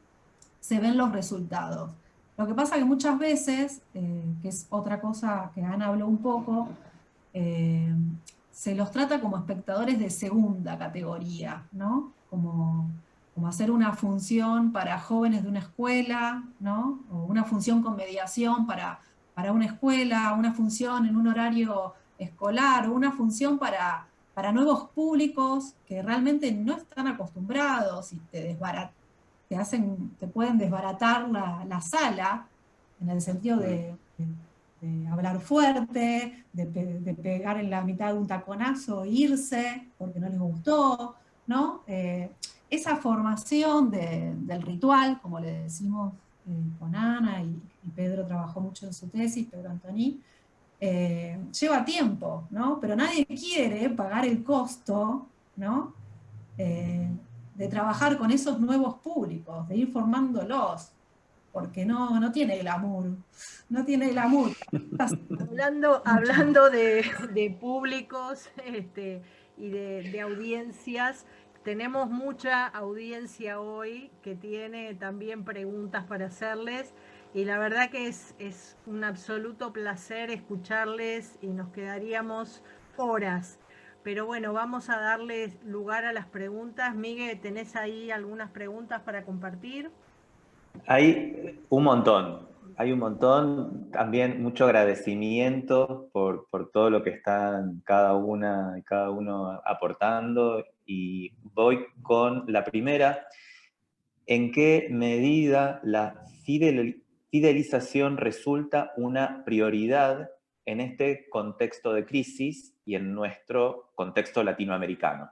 se ven los resultados. Lo que pasa que muchas veces, que es otra cosa que Ana habló un poco, se los trata como espectadores de segunda categoría, ¿no? Como hacer una función para jóvenes de una escuela, ¿no? O una función con mediación para una escuela, una función en un horario escolar, o una función para nuevos públicos que realmente no están acostumbrados, y te pueden desbaratar la sala, en el sentido de hablar fuerte, de pegar en la mitad de un taconazo e irse porque no les gustó, ¿no? Esa formación del ritual, como le decimos con Ana, y Pedro trabajó mucho en su tesis, Pedro Antoni, lleva tiempo, ¿no? Pero nadie quiere pagar el costo, ¿no? De trabajar con esos nuevos públicos, de ir formándolos, porque no tiene glamour, no tiene glamour. Hablando de públicos y de audiencias, tenemos mucha audiencia hoy que tiene también preguntas para hacerles, y la verdad que es un absoluto placer escucharles, y nos quedaríamos horas. Pero bueno, vamos a darles lugar a las preguntas. Miguel, ¿tenés ahí algunas preguntas para compartir? Hay un montón, también mucho agradecimiento por todo lo que están cada una y cada uno aportando, y voy con la primera. ¿En qué medida la fidelización resulta una prioridad en este contexto de crisis y en nuestro contexto latinoamericano?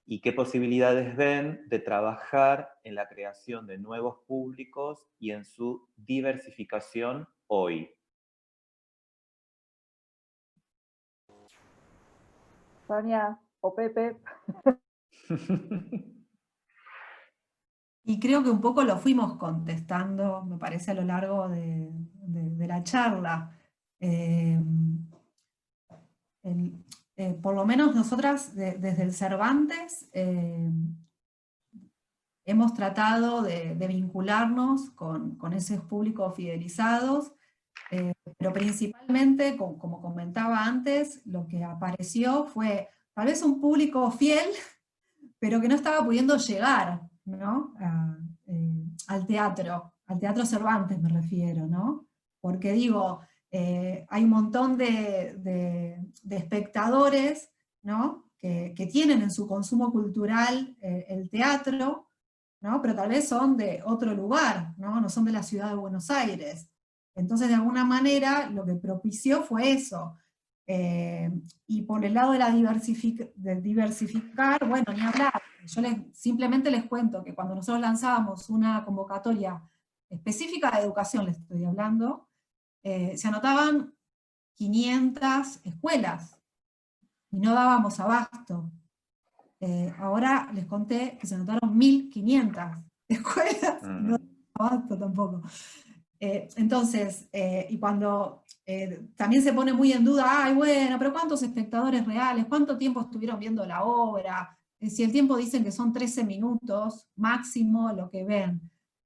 ¿Y qué posibilidades ven de trabajar en la creación de nuevos públicos y en su diversificación hoy? Sonia o Pepe. Y creo que un poco lo fuimos contestando, me parece, a lo largo de la charla. Por lo menos nosotras, desde el Cervantes, hemos tratado de vincularnos con esos públicos fidelizados, pero principalmente, como comentaba antes, lo que apareció fue tal vez un público fiel, pero que no estaba pudiendo llegar, ¿no? Al teatro Cervantes me refiero, ¿no? Porque digo, hay un montón de espectadores, ¿no? Que tienen en su consumo cultural el teatro, ¿no? Pero tal vez son de otro lugar, ¿no? No son de la ciudad de Buenos Aires. Entonces, de alguna manera, lo que propició fue eso. Y por el lado de diversificar, bueno, ni hablar. Yo simplemente les cuento que cuando nosotros lanzábamos una convocatoria específica de educación, les estoy hablando, se anotaban 500 escuelas y no dábamos abasto. Ahora les conté que se anotaron 1500 escuelas, no dábamos abasto tampoco. Entonces, y cuando también se pone muy en duda, ay, bueno, pero ¿cuántos espectadores reales? ¿Cuánto tiempo estuvieron viendo la obra? Si el tiempo dicen que son 13 minutos máximo lo que ven.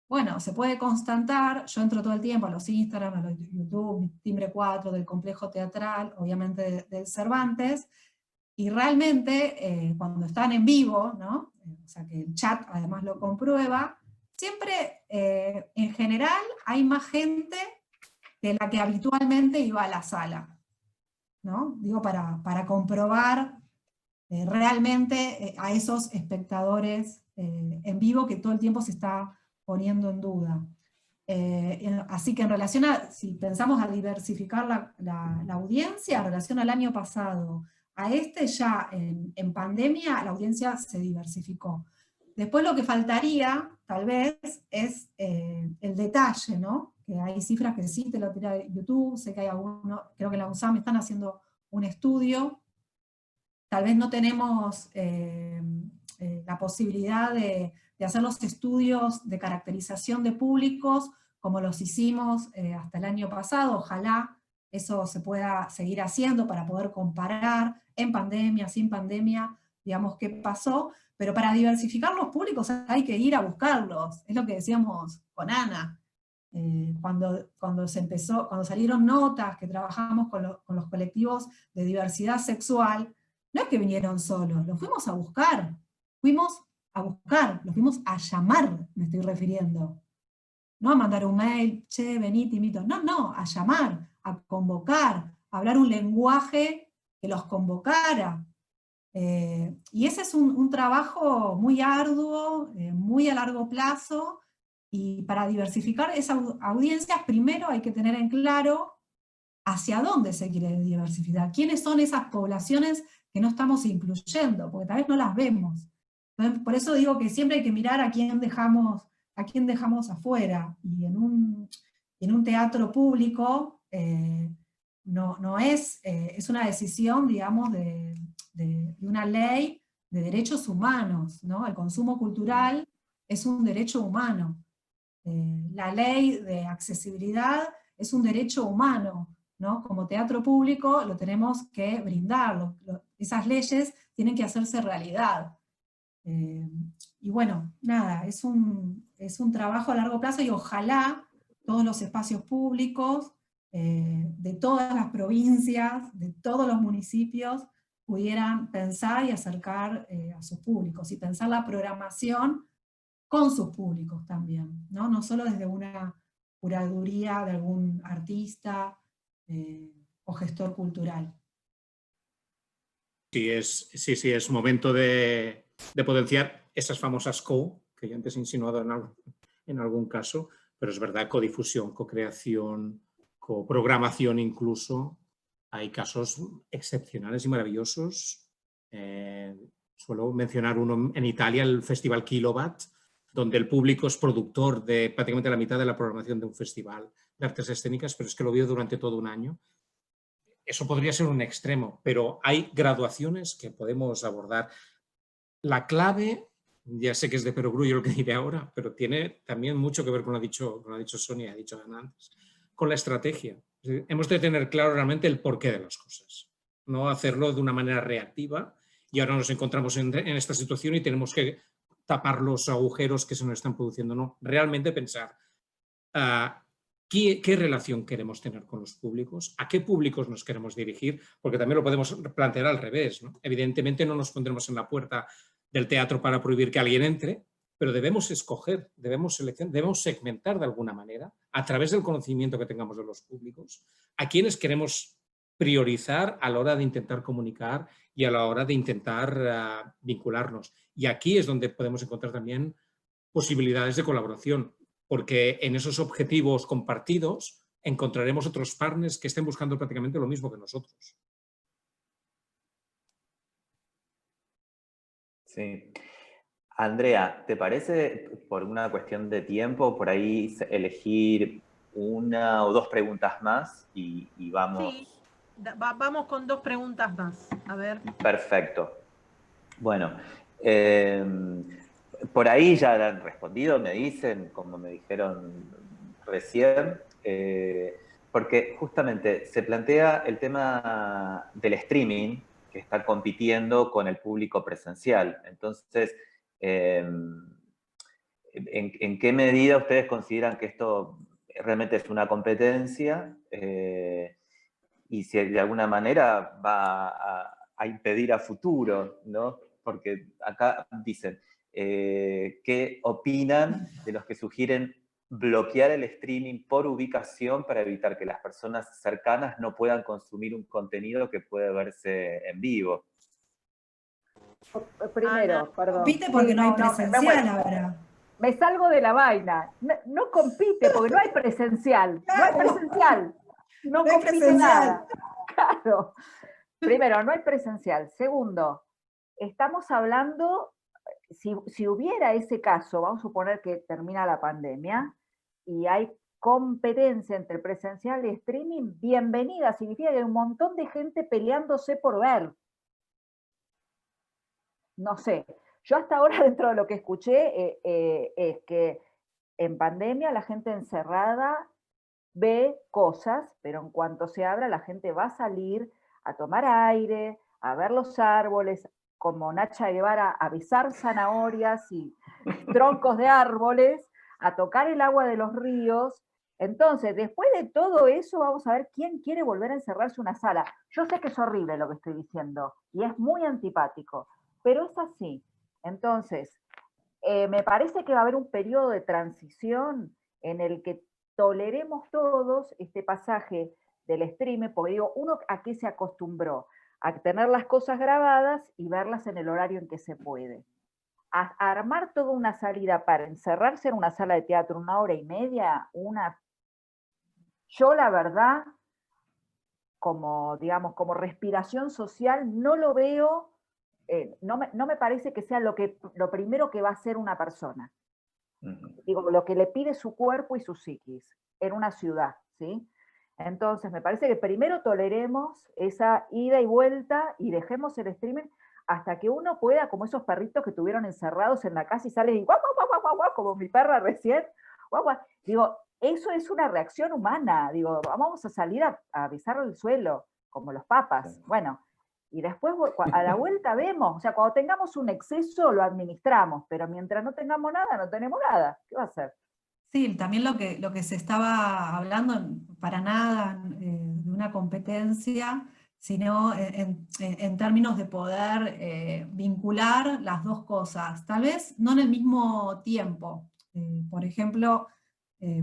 Bueno, se puede constatar, yo entro todo el tiempo a los Instagram, a los YouTube, Timbre 4, del Complejo Teatral, obviamente del Cervantes, y realmente cuando están en vivo, ¿no? O sea que el chat además lo comprueba, siempre, en general, hay más gente de la que habitualmente iba a la sala, ¿no? Digo, para comprobar realmente a esos espectadores en vivo que todo el tiempo se está poniendo en duda. Así que en relación a, si pensamos a diversificar la audiencia, en relación al año pasado, a ya en pandemia la audiencia se diversificó. Después lo que faltaría, tal vez, es el detalle, ¿no? Que hay cifras que sí te lo tira de YouTube, sé que hay algunos, creo que en la UNSAM están haciendo un estudio. Tal vez no tenemos la posibilidad de hacer los estudios de caracterización de públicos como los hicimos hasta el año pasado. Ojalá eso se pueda seguir haciendo para poder comparar en pandemia, sin pandemia, digamos, qué pasó. Pero para diversificar los públicos hay que ir a buscarlos. Es lo que decíamos con Ana. Cuando salieron notas que trabajamos con los colectivos de diversidad sexual, no es que vinieron solos, los fuimos a buscar, los fuimos a llamar, me estoy refiriendo. No a mandar un mail, che, vení, te invito. No, a llamar, a convocar, a hablar un lenguaje que los convocara. Y ese es un trabajo muy arduo, muy a largo plazo, y para diversificar esas audiencias, primero hay que tener en claro hacia dónde se quiere diversificar, quiénes son esas poblaciones que no estamos incluyendo, porque tal vez no las vemos. Entonces, por eso digo que siempre hay que mirar a quién dejamos afuera, y en un teatro público no es una decisión, digamos, de una ley de derechos humanos, ¿no? El consumo cultural es un derecho humano. La ley de accesibilidad es un derecho humano, ¿no? Como teatro público lo tenemos que brindar, esas leyes tienen que hacerse realidad. Y bueno, nada, es un trabajo a largo plazo, y ojalá todos los espacios públicos de todas las provincias, de todos los municipios, pudieran pensar y acercar a sus públicos, y pensar la programación con sus públicos también, ¿no? No solo desde una curaduría de algún artista o gestor cultural. Sí, es momento de potenciar esas famosas que yo antes he insinuado en algún caso, pero es verdad, codifusión, cocreación, coprogramación incluso. Hay casos excepcionales y maravillosos. Suelo mencionar uno en Italia, el Festival Kilowatt, donde el público es productor de prácticamente la mitad de la programación de un festival de artes escénicas, pero es que lo vio durante todo un año. Eso podría ser un extremo, pero hay graduaciones que podemos abordar. La clave, ya sé que es de perogrullo lo que diré ahora, pero tiene también mucho que ver con lo que ha dicho Sonia, ha dicho Ana antes, con la estrategia. Hemos de tener claro realmente el porqué de las cosas, no hacerlo de una manera reactiva, y ahora nos encontramos en esta situación y tenemos que tapar los agujeros que se nos están produciendo. No, realmente pensar ¿qué relación queremos tener con los públicos? ¿A qué públicos nos queremos dirigir? Porque también lo podemos plantear al revés, ¿no? Evidentemente no nos pondremos en la puerta del teatro para prohibir que alguien entre, pero debemos escoger, debemos seleccionar, debemos segmentar de alguna manera, a través del conocimiento que tengamos de los públicos, a quienes queremos priorizar a la hora de intentar comunicar y a la hora de intentar vincularnos. Y aquí es donde podemos encontrar también posibilidades de colaboración, porque en esos objetivos compartidos encontraremos otros partners que estén buscando prácticamente lo mismo que nosotros. Sí. Andrea, ¿te parece, por una cuestión de tiempo, por ahí elegir una o dos preguntas más y vamos? Sí, vamos con dos preguntas más. A ver. Perfecto. Bueno, por ahí ya han respondido, me dicen, como me dijeron recién, porque justamente se plantea el tema del streaming, que está compitiendo con el público presencial. Entonces, ¿en qué medida ustedes consideran que esto realmente es una competencia? Y si de alguna manera va a impedir a futuro, ¿no? Porque acá dicen, ¿qué opinan de los que sugieren bloquear el streaming por ubicación para evitar que las personas cercanas no puedan consumir un contenido que puede verse en vivo? Primero, perdón. Compite porque Sí, no hay me presencial muero. ahora. Me salgo de la vaina. No, no compite porque no hay presencial. No hay presencial. No No hay compite presencial. nada. Claro. Primero, no hay presencial. Segundo, estamos hablando, si hubiera ese caso, vamos a suponer que termina la pandemia y hay competencia entre presencial y streaming, bienvenida, significa que hay un montón de gente peleándose por ver. No sé, yo hasta ahora dentro de lo que escuché es que en pandemia la gente encerrada ve cosas, pero en cuanto se abra la gente va a salir a tomar aire, a ver los árboles, como Nacha Guevara, a besar zanahorias y troncos de árboles, a tocar el agua de los ríos. Entonces, después de todo eso, vamos a ver quién quiere volver a encerrarse en una sala. Yo sé que es horrible lo que estoy diciendo y es muy antipático, pero es así. Entonces, me parece que va a haber un periodo de transición en el que toleremos todos este pasaje del streaming, porque digo, uno a qué se acostumbró, a tener las cosas grabadas y verlas en el horario en que se puede. A armar toda una salida para encerrarse en una sala de teatro 1 hora y media, yo la verdad, como digamos, como respiración social, no lo veo, no me parece que sea lo primero que va a hacer una persona. Digo, lo que le pide su cuerpo y su psiquis en una ciudad, ¿sí? Entonces, me parece que primero toleremos esa ida y vuelta y dejemos el streaming hasta que uno pueda, como esos perritos que tuvieron encerrados en la casa y salen y guau, guau, guau, guau, guau, como mi perra recién, guau, guau. Digo, eso es una reacción humana. Digo, vamos a salir a besar el suelo, como los papas. Bueno, y después a la vuelta vemos, o sea, cuando tengamos un exceso lo administramos, pero mientras no tengamos nada, no tenemos nada. ¿Qué va a hacer? Sí, también lo que se estaba hablando, para nada de una competencia, sino en términos de poder vincular las dos cosas, tal vez no en el mismo tiempo. Por ejemplo,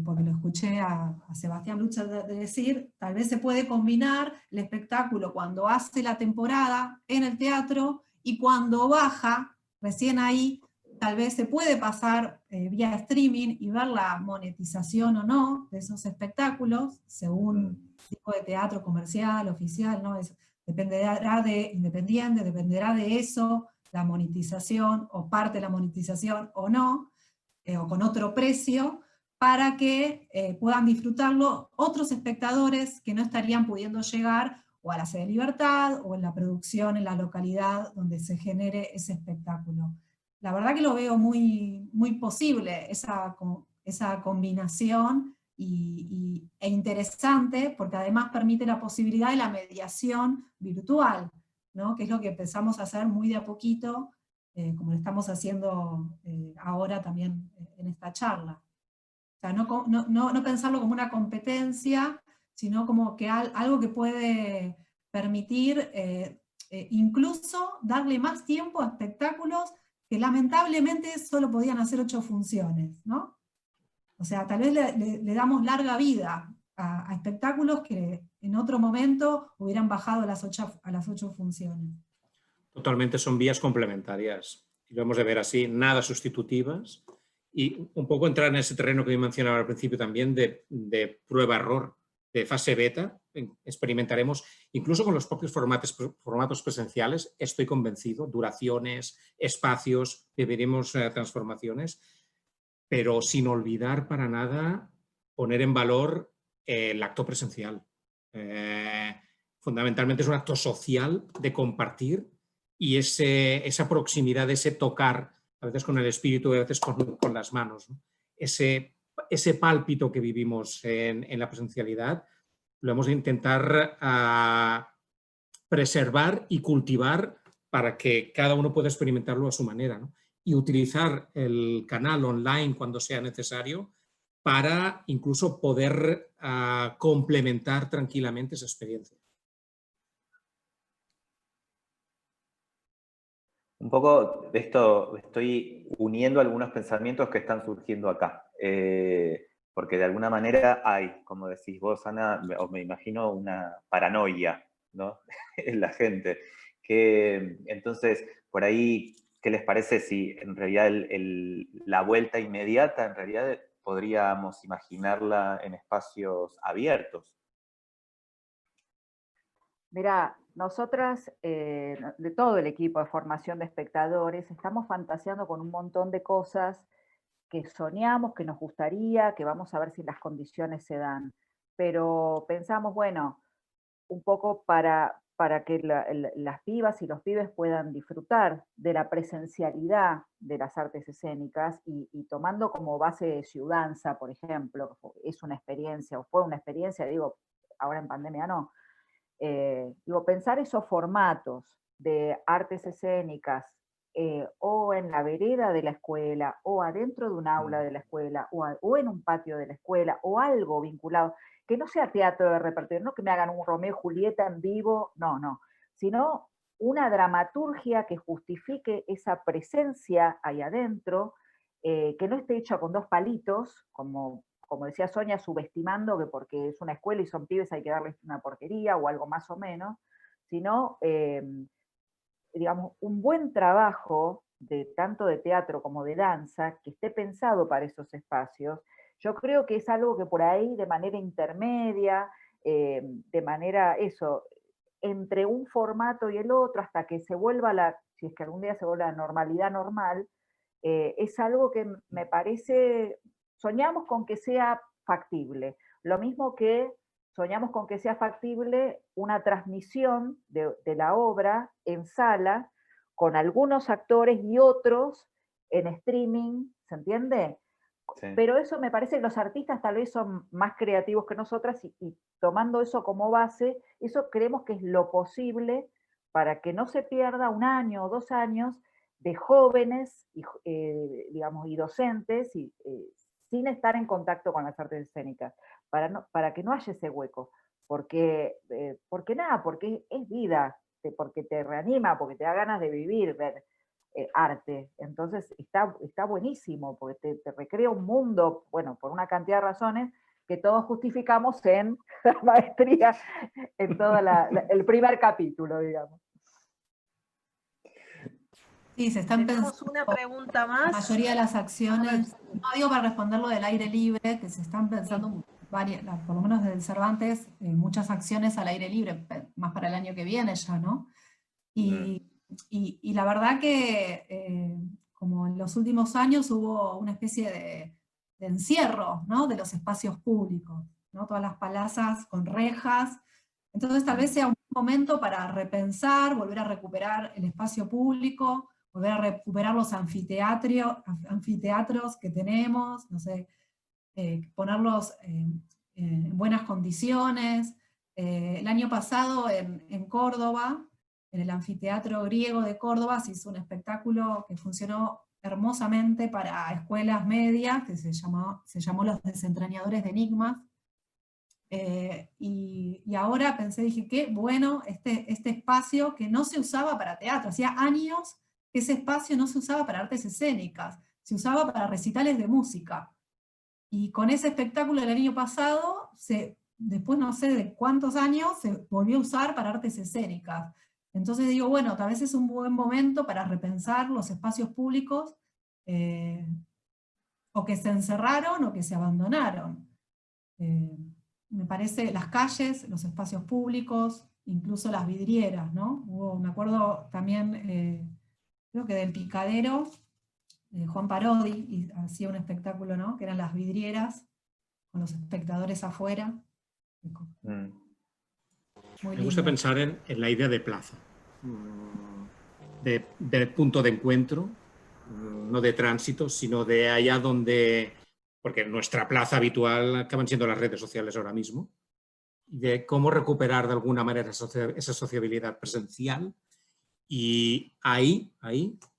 porque lo escuché a Sebastián Lucha decir, tal vez se puede combinar el espectáculo cuando hace la temporada en el teatro y cuando baja, recién ahí, tal vez se puede pasar vía streaming y ver la monetización o no de esos espectáculos, según tipo de teatro comercial, oficial, ¿no? Dependerá de independiente, dependerá de eso, la monetización o parte de la monetización o no, o con otro precio, para que puedan disfrutarlo otros espectadores que no estarían pudiendo llegar o a la sede de Libertad o en la producción en la localidad donde se genere ese espectáculo. La verdad que lo veo muy, muy posible, esa combinación e interesante, porque además permite la posibilidad de la mediación virtual, ¿no? Que es lo que empezamos a hacer muy de a poquito, como lo estamos haciendo ahora también en esta charla. O sea, no pensarlo como una competencia, sino como que algo que puede permitir incluso darle más tiempo a espectáculos que lamentablemente solo podían hacer 8 funciones, ¿no? O sea, tal vez le damos larga vida a espectáculos que en otro momento hubieran bajado a las 8 funciones. Totalmente, son vías complementarias. Y lo hemos de ver así, nada sustitutivas. Y un poco entrar en ese terreno que yo mencionaba al principio también de prueba-error, de fase beta. Experimentaremos, incluso con los propios formatos presenciales, estoy convencido, duraciones, espacios, viviremos transformaciones, pero sin olvidar para nada poner en valor el acto presencial. Fundamentalmente es un acto social de compartir y esa proximidad, ese tocar, a veces con el espíritu, a veces con las manos, ¿no? Ese pálpito que vivimos en la presencialidad, lo hemos de intentar preservar y cultivar para que cada uno pueda experimentarlo a su manera, ¿no? Y utilizar el canal online cuando sea necesario para incluso poder complementar tranquilamente esa experiencia. Un poco de esto estoy uniendo algunos pensamientos que están surgiendo acá, porque de alguna manera hay, como decís vos, Ana, o me imagino una paranoia, ¿no? En la gente, que entonces Por ahí, ¿qué les parece si en realidad la vuelta inmediata, en realidad podríamos imaginarla en espacios abiertos? Mira, nosotras, de todo el equipo de formación de espectadores, estamos fantaseando con un montón de cosas que soñamos, que nos gustaría, que vamos a ver si las condiciones se dan. Pero pensamos, bueno, un poco para que las pibas y los pibes puedan disfrutar de la presencialidad de las artes escénicas y tomando como base Ciudanza, por ejemplo, es una experiencia, o fue una experiencia, digo, ahora en pandemia no, digo, pensar esos formatos de artes escénicas o en la vereda de la escuela, o adentro de un aula de la escuela, o en un patio de la escuela, o algo vinculado, que no sea teatro de repertorio, no que me hagan un Romeo y Julieta en vivo, no, sino una dramaturgia que justifique esa presencia ahí adentro, que no esté hecha con dos palitos, como decía Sonia, subestimando que porque es una escuela y son pibes hay que darles una porquería o algo más o menos, sino, digamos, un buen trabajo tanto de teatro como de danza que esté pensado para esos espacios. Yo creo que es algo que por ahí de manera intermedia, de manera, entre un formato y el otro, hasta que se vuelva si es que algún día se vuelve la normalidad normal, es algo que me parece, soñamos con que sea factible. Lo mismo que soñamos con que sea factible una transmisión de la obra en sala, con algunos actores y otros en streaming, ¿se entiende? Sí. Pero eso me parece que los artistas tal vez son más creativos que nosotras y tomando eso como base, eso creemos que es lo posible para que no se pierda 1 año o 2 años de jóvenes y, digamos, y docentes sin estar en contacto con las artes escénicas, para que no haya ese hueco, porque es vida, porque te reanima, porque te da ganas de vivir, ver arte. Entonces está buenísimo, porque te recrea un mundo, bueno, por una cantidad de razones, que todos justificamos en la maestría, en todo el primer capítulo, digamos. Sí, se están Tenemos pensando una pregunta la más. mayoría de las acciones, no digo para responder lo del aire libre, que se están pensando varias, por lo menos desde el Cervantes, muchas acciones al aire libre, más para el año que viene ya, ¿no? Y la verdad que como en los últimos años hubo una especie de encierro, ¿no? De los espacios públicos, ¿no? Todas las plazas con rejas. Entonces tal vez sea un momento para repensar, volver a recuperar el espacio público, volver a recuperar los anfiteatros que tenemos, no sé, ponerlos en buenas condiciones. El año pasado en Córdoba, en el Anfiteatro Griego de Córdoba, se hizo un espectáculo que funcionó hermosamente para escuelas medias, que se llamó Los Desentrañadores de Enigmas. Y ahora dije, qué bueno este espacio que no se usaba para teatro. Hacía años que ese espacio no se usaba para artes escénicas, se usaba para recitales de música. Y con ese espectáculo del año pasado, después no sé de cuántos años, se volvió a usar para artes escénicas. Entonces digo, bueno, tal vez es un buen momento para repensar los espacios públicos, o que se encerraron o que se abandonaron. Me parece las calles, los espacios públicos, incluso las vidrieras, ¿no? Me acuerdo también, creo que del Picadero, Juan Parodi, y hacía un espectáculo, ¿no? Que eran las vidrieras, con los espectadores afuera. Me gusta pensar en la idea de plaza, de punto de encuentro, no de tránsito, sino de allá donde, porque nuestra plaza habitual acaban siendo las redes sociales ahora mismo, y de cómo recuperar de alguna manera esa sociabilidad presencial y ahí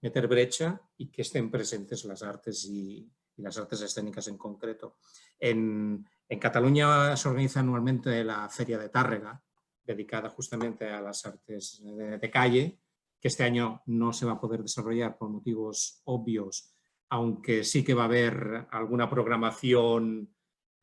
meter brecha y que estén presentes las artes y las artes escénicas en concreto. En Cataluña se organiza anualmente la Feria de Tàrrega, dedicada justamente a las artes de calle, que este año no se va a poder desarrollar por motivos obvios, aunque sí que va a haber alguna programación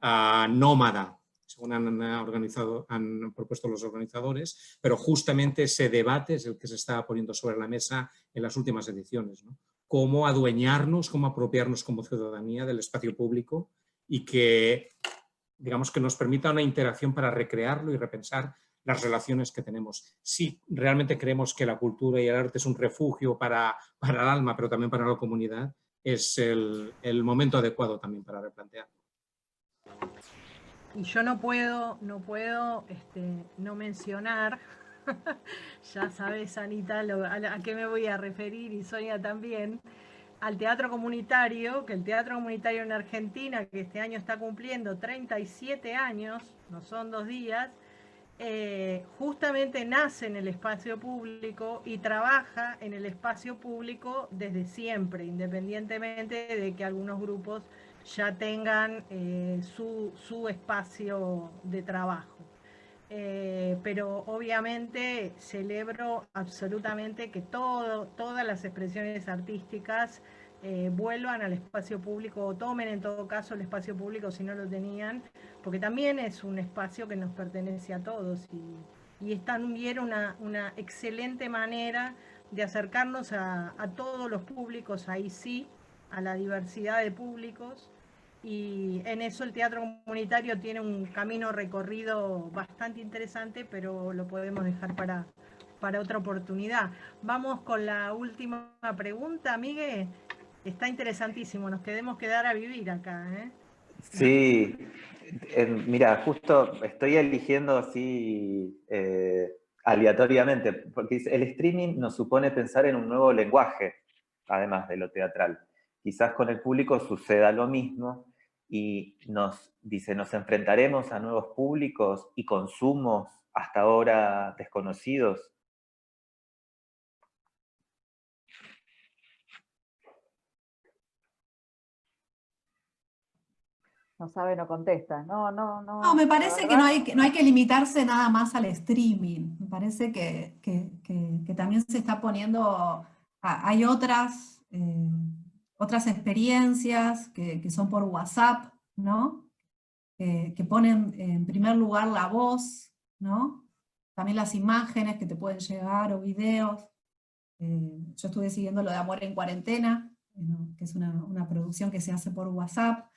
nómada según han propuesto los organizadores, pero justamente ese debate es el que se está poniendo sobre la mesa en las últimas ediciones, ¿no? Cómo adueñarnos, cómo apropiarnos como ciudadanía del espacio público y que, digamos, que nos permita una interacción para recrearlo y repensar las relaciones que tenemos. Si realmente creemos que la cultura y el arte es un refugio para el alma, pero también para la comunidad, es el momento adecuado también para replantearlo. Y yo no puedo no mencionar, ya sabes, Anita, a qué me voy a referir, y Sonia también, al teatro comunitario, que el teatro comunitario en Argentina, que este año está cumpliendo 37 años, no son 2 días, justamente nace en el espacio público y trabaja en el espacio público desde siempre, independientemente de que algunos grupos ya tengan su espacio de trabajo. Pero obviamente celebro absolutamente que todas las expresiones artísticas vuelvan al espacio público, o tomen en todo caso el espacio público si no lo tenían, porque también es un espacio que nos pertenece a todos, y es también una excelente manera de acercarnos a todos los públicos, ahí sí, a la diversidad de públicos, y en eso el teatro comunitario tiene un camino recorrido bastante interesante, pero lo podemos dejar para otra oportunidad. Vamos con la última pregunta, Miguel. Está interesantísimo, nos queremos quedar a vivir acá, ¿eh? Sí, mira, justo estoy eligiendo así aleatoriamente, porque el streaming nos supone pensar en un nuevo lenguaje, además de lo teatral. Quizás con el público suceda lo mismo y nos enfrentaremos a nuevos públicos y consumos hasta ahora desconocidos. No sabe, no contesta. No. No, me parece que no hay que limitarse nada más al streaming. Me parece que también se está poniendo, hay otras experiencias que son por WhatsApp, ¿no? Que ponen en primer lugar la voz, ¿no? También las imágenes que te pueden llegar o videos. Yo estuve siguiendo lo de Amor en Cuarentena, ¿no? Que es una producción que se hace por WhatsApp.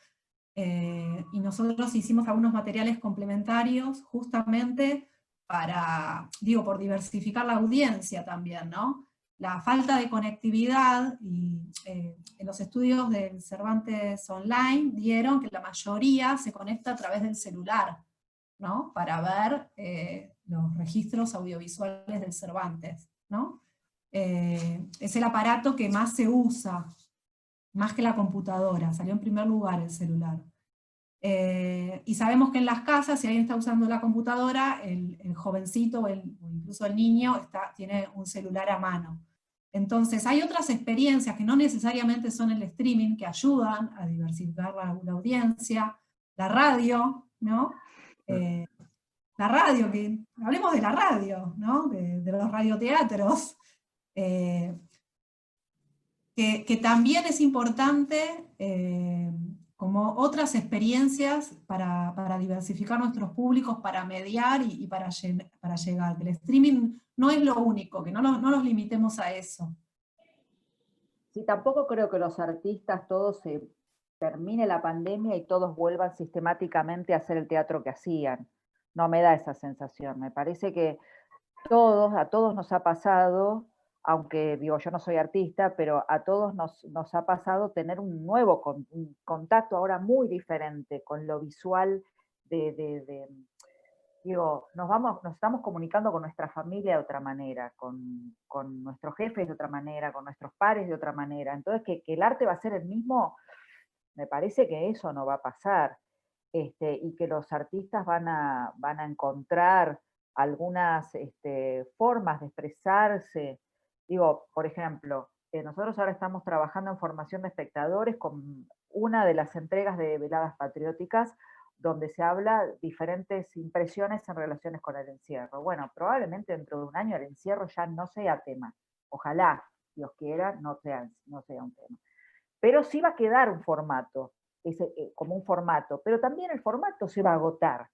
Y nosotros hicimos algunos materiales complementarios justamente por diversificar la audiencia también, ¿no? La falta de conectividad, y en los estudios del Cervantes Online dieron que la mayoría se conecta a través del celular, ¿no? Para ver los registros audiovisuales del Cervantes, ¿no? Es el aparato que más se usa, más que la computadora, salió en primer lugar el celular. Y sabemos que en las casas, si alguien está usando la computadora, el jovencito o incluso el niño tiene un celular a mano. Entonces hay otras experiencias que no necesariamente son el streaming, que ayudan a diversificar la audiencia, la radio, ¿no? La radio, hablemos de la radio, ¿no? De los radioteatros. Que también es importante como otras experiencias para diversificar nuestros públicos, para mediar y para llegar. El streaming no es lo único, que no nos limitemos a eso. Sí, tampoco creo que los artistas todos se termine la pandemia y todos vuelvan sistemáticamente a hacer el teatro que hacían. No me da esa sensación. Me parece que a todos nos ha pasado, aunque digo, yo no soy artista, pero a todos nos ha pasado tener un nuevo contacto ahora muy diferente con lo visual digo, nos estamos comunicando con nuestra familia de otra manera, con nuestros jefes de otra manera, con nuestros pares de otra manera. Entonces, que el arte va a ser el mismo, me parece que eso no va a pasar. Y que los artistas van a encontrar algunas formas de expresarse. Digo, por ejemplo, nosotros ahora estamos trabajando en formación de espectadores con una de las entregas de Veladas Patrióticas, donde se habla diferentes impresiones en relaciones con el encierro. Bueno, probablemente dentro de un año el encierro ya no sea tema. Ojalá, Dios quiera, no sea un tema. Pero sí va a quedar un formato, como un formato, pero también el formato se va a agotar.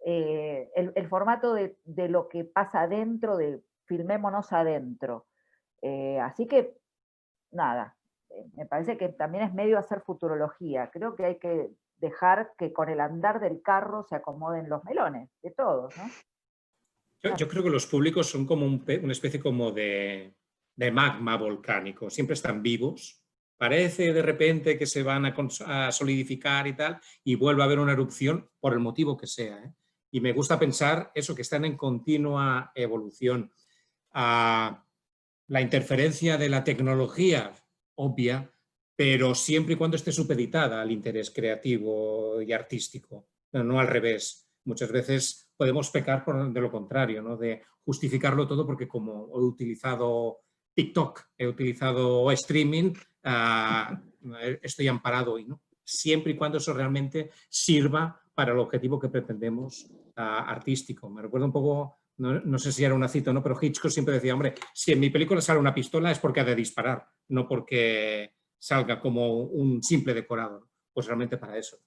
el formato de lo que pasa adentro, de filmémonos adentro. Así que, nada, me parece que también es medio hacer futurología. Creo que hay que dejar que con el andar del carro se acomoden los melones, de todos, ¿no? Yo creo que los públicos son como una especie como de magma volcánico, siempre están vivos. Parece de repente que se van a solidificar y tal, y vuelve a haber una erupción por el motivo que sea, ¿eh? Y me gusta pensar eso, que están en continua evolución. La interferencia de la tecnología, obvia, pero siempre y cuando esté supeditada al interés creativo y artístico, no al revés. Muchas veces podemos pecar de lo contrario, ¿no? De justificarlo todo porque como he utilizado TikTok, he utilizado streaming, estoy amparado hoy, ¿no? Siempre y cuando eso realmente sirva para el objetivo que pretendemos artístico. Me recuerda un poco, no sé si era una cita o no, pero Hitchcock siempre decía, hombre, si en mi película sale una pistola es porque ha de disparar, no porque salga como un simple decorado. Pues realmente para eso.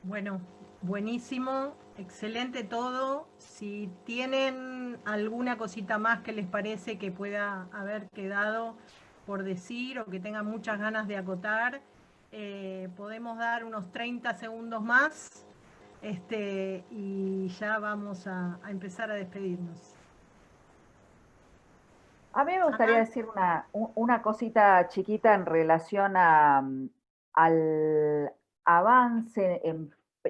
Bueno, buenísimo, excelente todo. Si tienen alguna cosita más que les parece que pueda haber quedado por decir o que tengan muchas ganas de acotar, podemos dar unos 30 segundos más y ya vamos a empezar a despedirnos. A mí me gustaría decir una cosita chiquita en relación al avance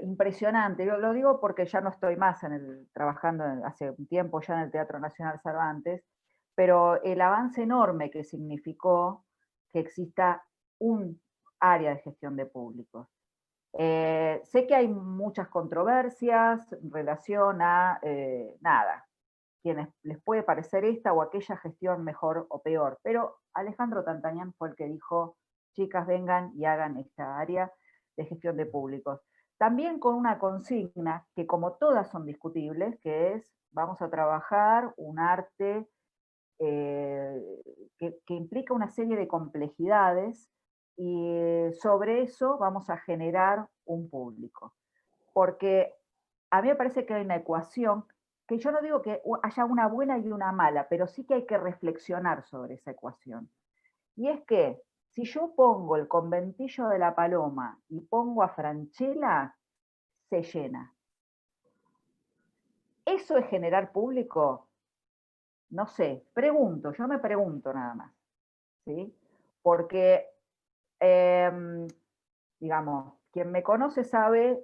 impresionante. Yo lo digo porque ya no estoy más trabajando hace un tiempo ya en el Teatro Nacional Cervantes, pero el avance enorme que significó que exista un área de gestión de públicos. Sé que hay muchas controversias en relación a quienes les puede parecer esta o aquella gestión mejor o peor, pero Alejandro Tantanian fue el que dijo, chicas, vengan y hagan esta área de gestión de públicos. También con una consigna que como todas son discutibles, que es, vamos a trabajar un arte que implica una serie de complejidades y sobre eso vamos a generar un público. Porque a mí me parece que hay una ecuación que yo no digo que haya una buena y una mala, pero sí que hay que reflexionar sobre esa ecuación. Y es que si yo pongo el conventillo de la Paloma y pongo a Franchella, se llena. ¿Eso es generar público? No sé, yo me pregunto nada más, ¿sí? Porque, digamos, quien me conoce sabe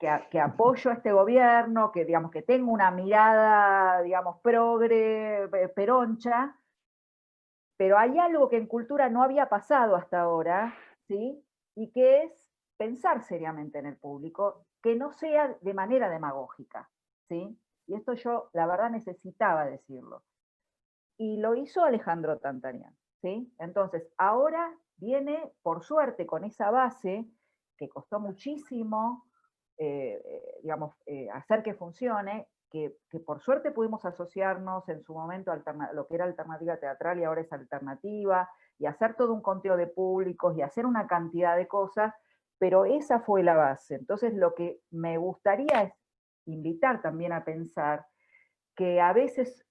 que apoyo a este gobierno, que, digamos, que tengo una mirada, digamos, progre, peroncha, pero hay algo que en cultura no había pasado hasta ahora, ¿sí? Y que es pensar seriamente en el público, que no sea de manera demagógica, ¿sí? Y esto yo, la verdad, necesitaba decirlo. Y lo hizo Alejandro Tantanian, ¿sí? Entonces, ahora viene, por suerte, con esa base, que costó muchísimo, hacer que funcione, que por suerte pudimos asociarnos en su momento a lo que era alternativa teatral y ahora es alternativa, y hacer todo un conteo de públicos y hacer una cantidad de cosas, pero esa fue la base. Entonces lo que me gustaría es invitar también a pensar que a veces,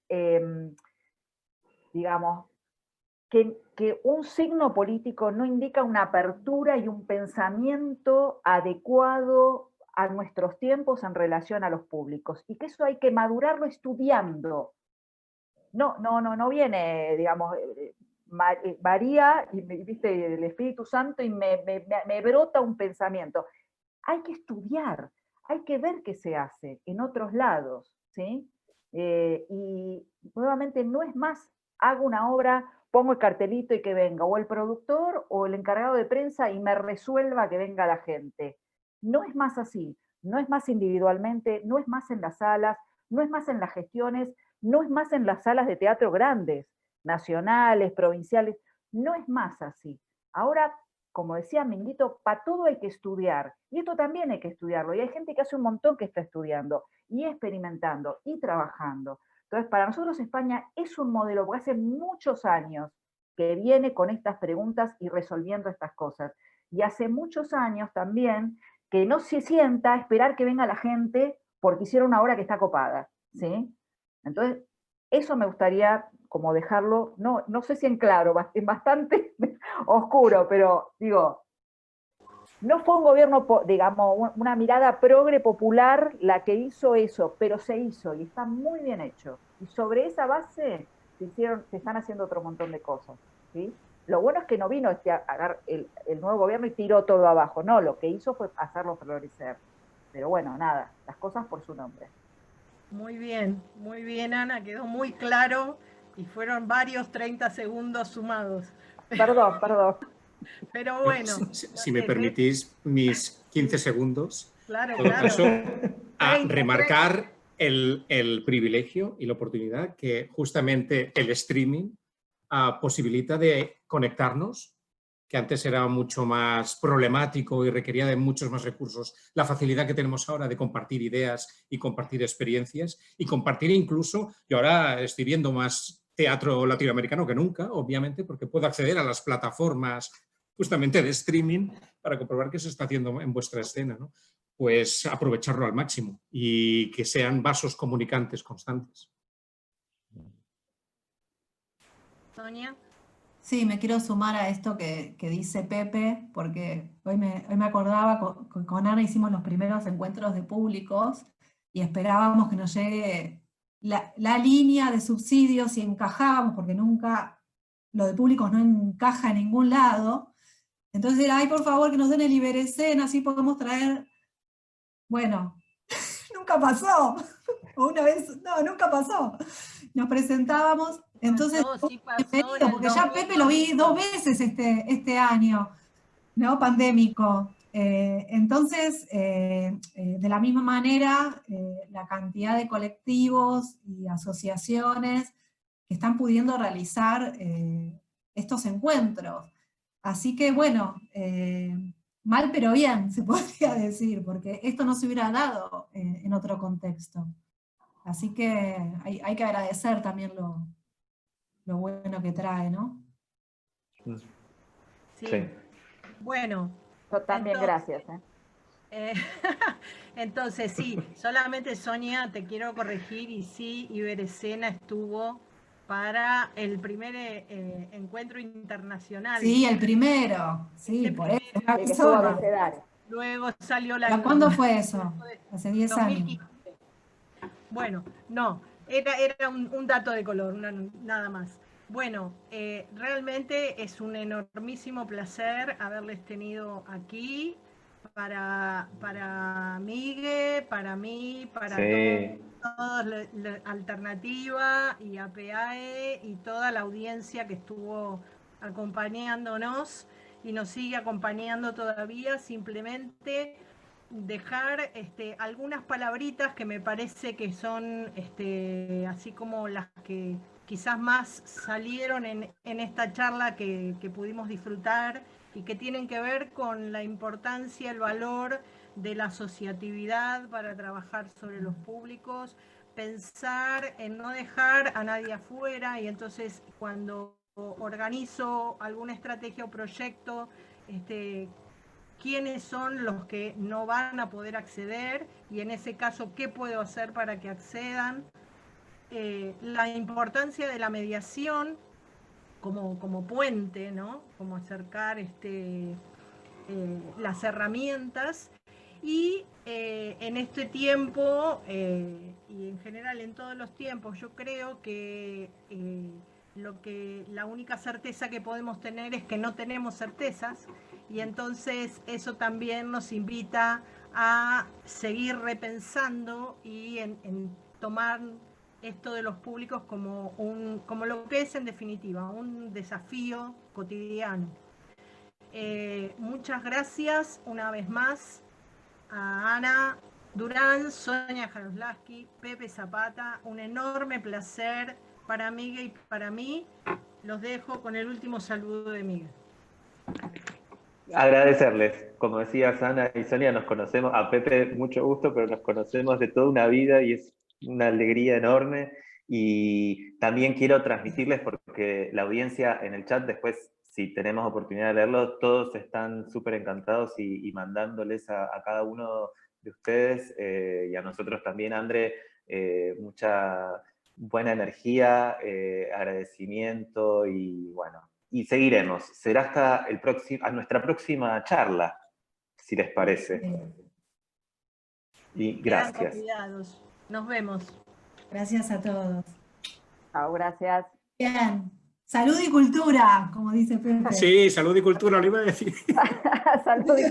digamos, que un signo político no indica una apertura y un pensamiento adecuado a nuestros tiempos en relación a los públicos, y que eso hay que madurarlo estudiando. No viene, digamos, María y viste el Espíritu Santo y me brota un pensamiento. Hay que estudiar, hay que ver qué se hace en otros lados, ¿sí? Y nuevamente no es más, hago una obra, pongo el cartelito y que venga, o el productor o el encargado de prensa y me resuelva que venga la gente. No es más así, no es más individualmente, no es más en las salas, no es más en las gestiones, no es más en las salas de teatro grandes, nacionales, provinciales, no es más así. Ahora, como decía Minguito, para todo hay que estudiar, y esto también hay que estudiarlo, y hay gente que hace un montón que está estudiando, y experimentando, y trabajando. Entonces, para nosotros España es un modelo, porque hace muchos años que viene con estas preguntas y resolviendo estas cosas. Y hace muchos años también que no se sienta a esperar que venga la gente porque hicieron una obra que está copada, ¿sí? Entonces, eso me gustaría como dejarlo, no sé si en claro, es bastante oscuro, pero digo, no fue un gobierno, digamos, una mirada progre popular la que hizo eso, pero se hizo y está muy bien hecho. Y sobre esa base se están haciendo otro montón de cosas, ¿sí? Lo bueno es que no vino el nuevo gobierno y tiró todo abajo, no, lo que hizo fue hacerlo florecer. Pero bueno, nada, las cosas por su nombre. Muy bien, Ana, quedó muy claro y fueron varios 30 segundos sumados. Perdón. Pero bueno. Si me permitís mis 15 segundos, Claro, en todo caso, a 30. remarcar el privilegio y la oportunidad que justamente el streaming posibilita de conectarnos, que antes era mucho más problemático y requería de muchos más recursos. La facilidad que tenemos ahora de compartir ideas y compartir experiencias y compartir incluso, yo ahora estoy viendo más teatro latinoamericano que nunca, obviamente, porque puedo acceder a las plataformas justamente de streaming para comprobar qué se está haciendo en vuestra escena, ¿no? Pues aprovecharlo al máximo y que sean vasos comunicantes constantes. Sonia. Sí, me quiero sumar a esto que dice Pepe, porque hoy me acordaba, con Ana hicimos los primeros encuentros de públicos y esperábamos que nos llegue la línea de subsidios y encajábamos, porque nunca lo de públicos no encaja en ningún lado. Entonces era, ay, por favor, que nos den el Iberescena, así podemos traer. Bueno, nunca pasó. O una vez, no, nunca pasó. Nos presentábamos, entonces, Sí pasó porque ya Pepe lo vi 2 veces este año, ¿no? Pandémico. Entonces, de la misma manera, la cantidad de colectivos y asociaciones que están pudiendo realizar estos encuentros. Así que, bueno, mal pero bien, se podría decir, porque esto no se hubiera dado en otro contexto. Así que hay que agradecer también lo bueno que trae, ¿no? Sí. Bueno. Yo también, gracias. Entonces, sí, solamente Sonia, te quiero corregir, y sí, Iberescena estuvo para el primer encuentro internacional. Sí, el primero, sí, por eso. El que estuvo abecedario. Luego salió la... ¿Pero cuándo fue eso? Hace 10 2015. años. Bueno, no, era un dato de color, nada más. Bueno, realmente es un enormísimo placer haberles tenido aquí para Miguel, para mí, para todos, Alternativa y APAE y toda la audiencia que estuvo acompañándonos y nos sigue acompañando todavía. Simplemente dejar algunas palabritas que me parece que son así como las que quizás más salieron en esta charla que pudimos disfrutar y que tienen que ver con la importancia, el valor de la asociatividad para trabajar sobre los públicos, pensar en no dejar a nadie afuera, y entonces cuando organizo alguna estrategia o proyecto, quiénes son los que no van a poder acceder y en ese caso qué puedo hacer para que accedan. La importancia de la mediación como puente, ¿no? Como acercar las herramientas. Y en este tiempo, y en general en todos los tiempos, yo creo que la única certeza que podemos tener es que no tenemos certezas, y entonces eso también nos invita a seguir repensando y en tomar esto de los públicos como lo que es en definitiva, un desafío cotidiano. Muchas gracias una vez más a Ana Durán, Sonia Jaroslaski, Pepe Zapata, un enorme placer para Miguel y para mí. Los dejo con el último saludo de Miguel. Agradecerles, como decías Ana y Sonia, nos conocemos, a Pepe mucho gusto, pero nos conocemos de toda una vida y es una alegría enorme. Y también quiero transmitirles, porque la audiencia en el chat después si tenemos oportunidad de leerlo, todos están súper encantados y mandándoles a cada uno de ustedes y a nosotros también, André, mucha buena energía, agradecimiento y bueno, y seguiremos. Será hasta a nuestra próxima charla, si les parece. Y gracias. Cuidados. Nos vemos. Gracias a todos. Chao, gracias. Bien. Salud y cultura, como dice Pepe. Sí, salud y cultura, lo iba a decir. Salud y